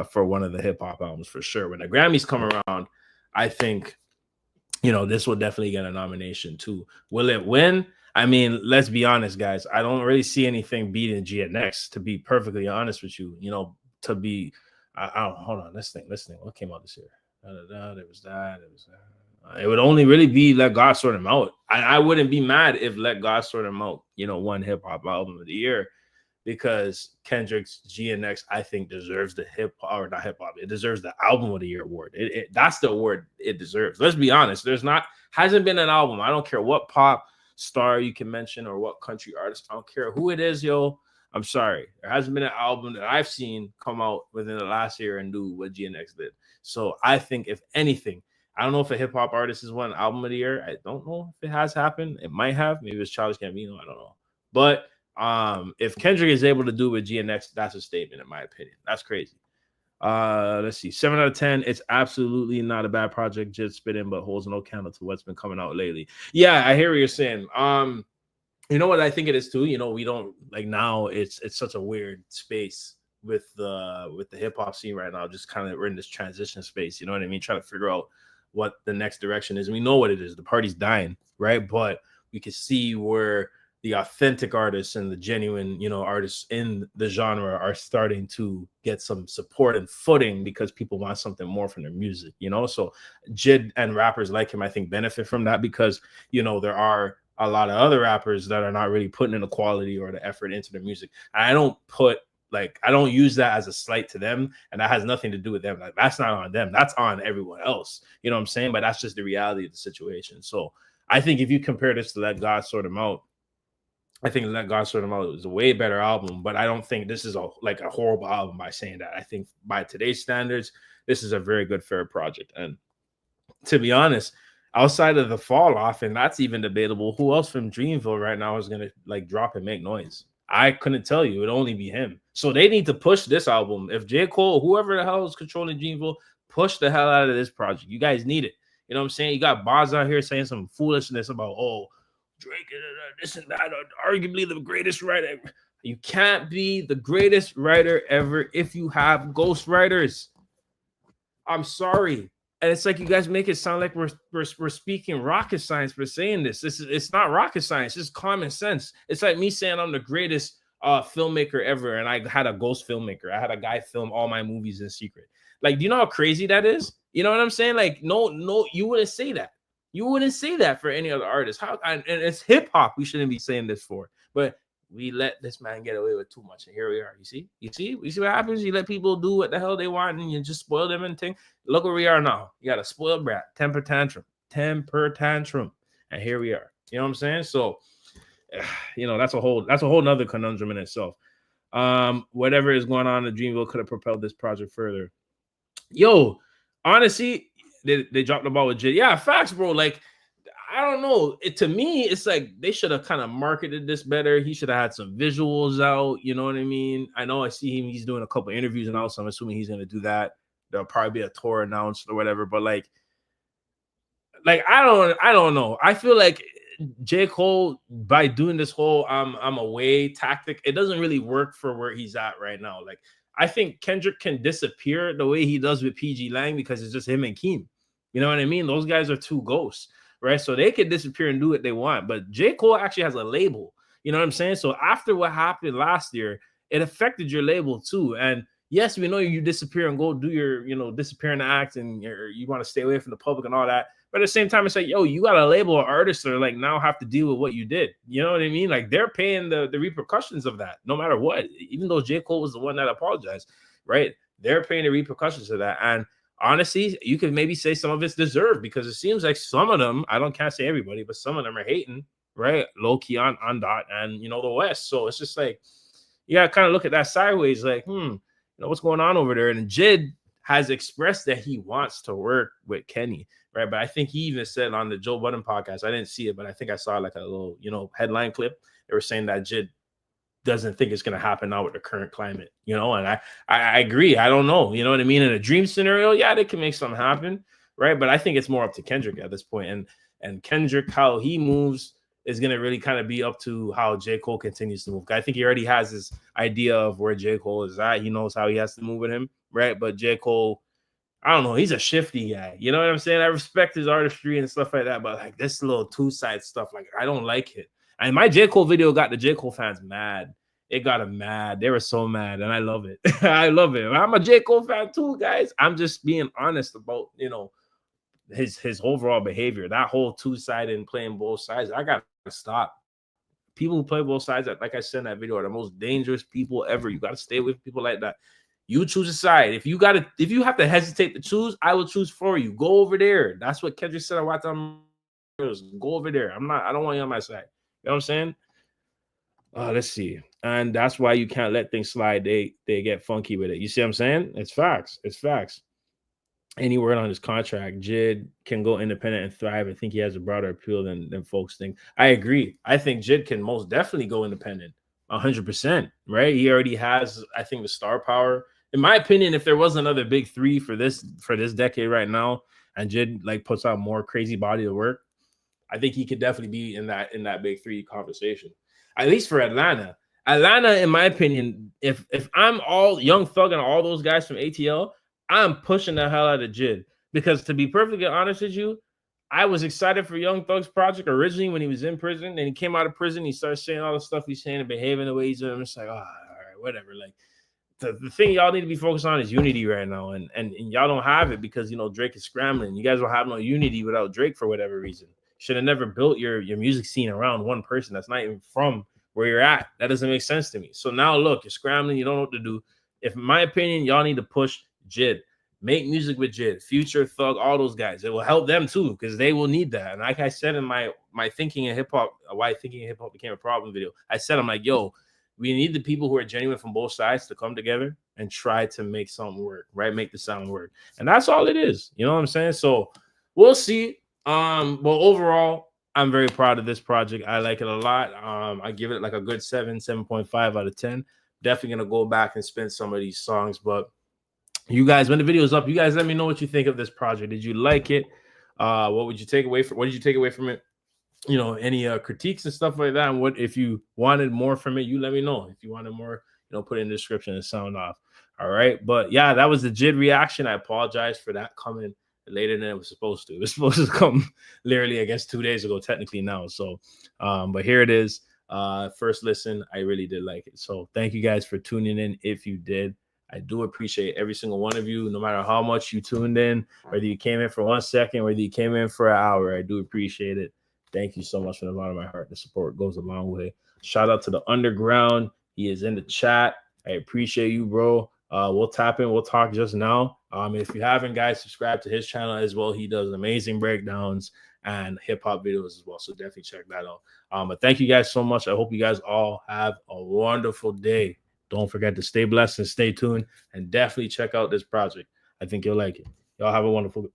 for one of the hip hop albums for sure. When the Grammys come around, I think this will definitely get a nomination too. Will it win? I mean, let's be honest, guys. I don't really see anything beating GNX, to be perfectly honest with you. To be, hold on, let's think. What came out this year? There was that. It would only really be Let God Sort Him Out. I wouldn't be mad if Let God Sort Him Out, won hip hop album of the year, because Kendrick's GNX, I think, deserves the not hip hop. It deserves the album of the year award. That's the award it deserves. Let's be honest. Hasn't been an album. I don't care what pop star you can mention or what country artist. I don't care who it is, yo. I'm sorry. There hasn't been an album that I've seen come out within the last year and do what GNX did. So I think, if anything, I don't know if a hip hop artist has won album of the year. I don't know if it has happened. It might have. Maybe it's Childish Gambino. I don't know. But if Kendrick is able to do it with GNX, that's a statement, in my opinion. That's crazy. Let's see. 7 out of 10. It's absolutely not a bad project. JID spitting, but holds no candle to what's been coming out lately. Yeah, I hear what you're saying. You know what I think it is too? We don't like now. It's such a weird space with the hip hop scene right now. Just kind of we're in this transition space. You know what I mean? Trying to figure out what the next direction is. We know what it is. The party's dying, right? But we can see where the authentic artists and the genuine, artists in the genre are starting to get some support and footing because people want something more from their music, So JID and rappers like him, I think, benefit from that because, there are a lot of other rappers that are not really putting in the quality or the effort into their music. I don't put like I don't use that as a slight to them, and that has nothing to do with them. Like that's not on them, that's on everyone else. You know what I'm saying? But that's just the reality of the situation. So I think if you compare this to Let God Sort Him Out, I think Let God Sort Him Out is a way better album, but I don't think this is a horrible album by saying that. I think by today's standards, this is a very good, fair project. And to be honest, outside of the fall off, and that's even debatable, who else from Dreamville right now is gonna like drop and make noise? I couldn't tell you. It'd only be him. So they need to push this album. If J. Cole, whoever the hell is controlling Dreamville, push the hell out of this project. You guys need it. You know what I'm saying? You got Boz out here saying some foolishness about, oh, Drake, this and that, arguably the greatest writer. You can't be the greatest writer ever if you have ghost writers. I'm sorry. And it's like you guys make it sound like we're speaking rocket science for saying this. It's not rocket science. It's common sense. It's like me saying I'm the greatest filmmaker ever, and I had a ghost filmmaker. I had a guy film all my movies in secret. Like, do you know how crazy that is? You know what I'm saying? Like, no, you wouldn't say that. You wouldn't say that for any other artist. And it's hip hop. We shouldn't be saying this for, but we let this man get away with too much, and here we are. You see what happens? You let people do what the hell they want, and you just spoil them and thing. Look where we are now. You got a spoiled brat, temper tantrum, and here we are. You know what I'm saying? So, you know, that's a whole nother conundrum in itself. Whatever is going on in Dreamville could have propelled this project further. Yo, honestly, they dropped the ball with JID. Yeah, facts, bro. Like, I don't know. To me, it's like they should have kind of marketed this better. He should have had some visuals out. You know what I mean? I know I see him. He's doing a couple interviews and all, so I'm assuming he's going to do that. There'll probably be a tour announced or whatever. But like I don't know. I feel like J. Cole, by doing this whole I'm away tactic, it doesn't really work for where he's at right now. Like, I think Kendrick can disappear the way he does with PG Lang because it's just him and Keem. You know what I mean? Those guys are two ghosts. Right, so they can disappear and do what they want, but J. Cole actually has a label. You know what I'm saying? So after what happened last year, it affected your label too. And yes, we know you disappear and go do your, disappearing act, and you want to stay away from the public and all that. But at the same time, it's like, yo, you got to label artists that are like now have to deal with what you did. You know what I mean? Like they're paying the repercussions of that, no matter what. Even though J. Cole was the one that apologized, right? They're paying the repercussions of that. And honestly, you could maybe say some of it's deserved because it seems like some of them, can't say everybody, but some of them are hating, right? Low key on Dot and, the West. So it's just like, you got to kind of look at that sideways, like, what's going on over there? And JID has expressed that he wants to work with Kenny, right? But I think he even said on the Joe Budden podcast, I didn't see it, but I think I saw like a little, headline clip. They were saying that JID doesn't think it's going to happen now with the current climate, and I agree. I don't know. You know what I mean? In a dream scenario, yeah, they can make something happen, right? But I think it's more up to Kendrick at this point. And Kendrick, how he moves is going to really kind of be up to how J. Cole continues to move. I think he already has this idea of where J. Cole is at. He knows how he has to move with him, right? But J. Cole, I don't know. He's a shifty guy. You know what I'm saying? I respect his artistry and stuff like that, but like this little two-side stuff, like I don't like it. And my J. Cole video got the J. Cole fans mad. It got them mad. They were so mad, and I love it. I love it. I'm a J. Cole fan too, guys. I'm just being honest about, his overall behavior. That whole two-sided and playing both sides, I got to stop. People who play both sides, like I said in that video, are the most dangerous people ever. You got to stay with people like that. You choose a side. If you have to hesitate to choose, I will choose for you. Go over there. That's what Kendrick said. I watched on videos. Go over there. I don't want you on my side. You know what I'm saying? Let's see. And that's why you can't let things slide. They get funky with it. You see what I'm saying? It's facts. It's facts. Any word on his contract, JID can go independent and thrive. I think he has a broader appeal than folks think. I agree. I think JID can most definitely go independent, 100%. Right? He already has, I think, the star power. In my opinion, if there was another big three for this decade right now, and JID like puts out more crazy body of work, I think he could definitely be in that big three conversation. At least for Atlanta. Atlanta, in my opinion, if I'm all Young Thug and all those guys from ATL, I'm pushing the hell out of JID. Because to be perfectly honest with you, I was excited for Young Thug's project originally when he was in prison. And he came out of prison, he started saying all the stuff he's saying and behaving the way he's doing. I'm just like, all right, whatever. Like the thing y'all need to be focused on is unity right now. And y'all don't have it because, Drake is scrambling. You guys don't have no unity without Drake for whatever reason. Should have never built your music scene around one person that's not even from where you're at. That doesn't make sense to me. So now look, you're scrambling, you don't know what to do. If in my opinion, y'all need to push JID. Make music with JID, Future, Thug, all those guys. It will help them too, because they will need that. And like I said in my Thinking in Hip Hop, why Thinking in Hip Hop became a problem video, I said, I'm like, yo, we need the people who are genuine from both sides to come together and try to make something work, right? Make the sound work. And that's all it is. You know what I'm saying? So we'll see. But overall, I'm very proud of this project. I like it a lot. I give it like a good 7.5 out of 10. Definitely gonna go back and spin some of these songs. But you guys, when the video is up, you guys let me know what you think of this project. Did you like it? What did you take away from it? You know, any critiques and stuff like that. And what if you wanted more from it, you let me know. If you wanted more, you know, put it in the description and sound off. All right. But yeah, that was the JID reaction. I apologize for that coming later than it was supposed to. It was supposed to come literally, I guess, 2 days ago, technically now. So but here it is. First listen, I really did like it. So thank you guys for tuning in. If you did, I do appreciate every single one of you, no matter how much you tuned in, whether you came in for 1 second, whether you came in for an hour. I do appreciate it. Thank you so much from the bottom of my heart. The support goes a long way. Shout out to the Underground. He is in the chat. I appreciate you, bro. We'll tap in. We'll talk just now. If you haven't, guys, subscribe to his channel as well. He does amazing breakdowns and hip-hop videos as well. So definitely check that out. But thank you guys so much. I hope you guys all have a wonderful day. Don't forget to stay blessed and stay tuned, and definitely check out this project. I think you'll like it. Y'all have a wonderful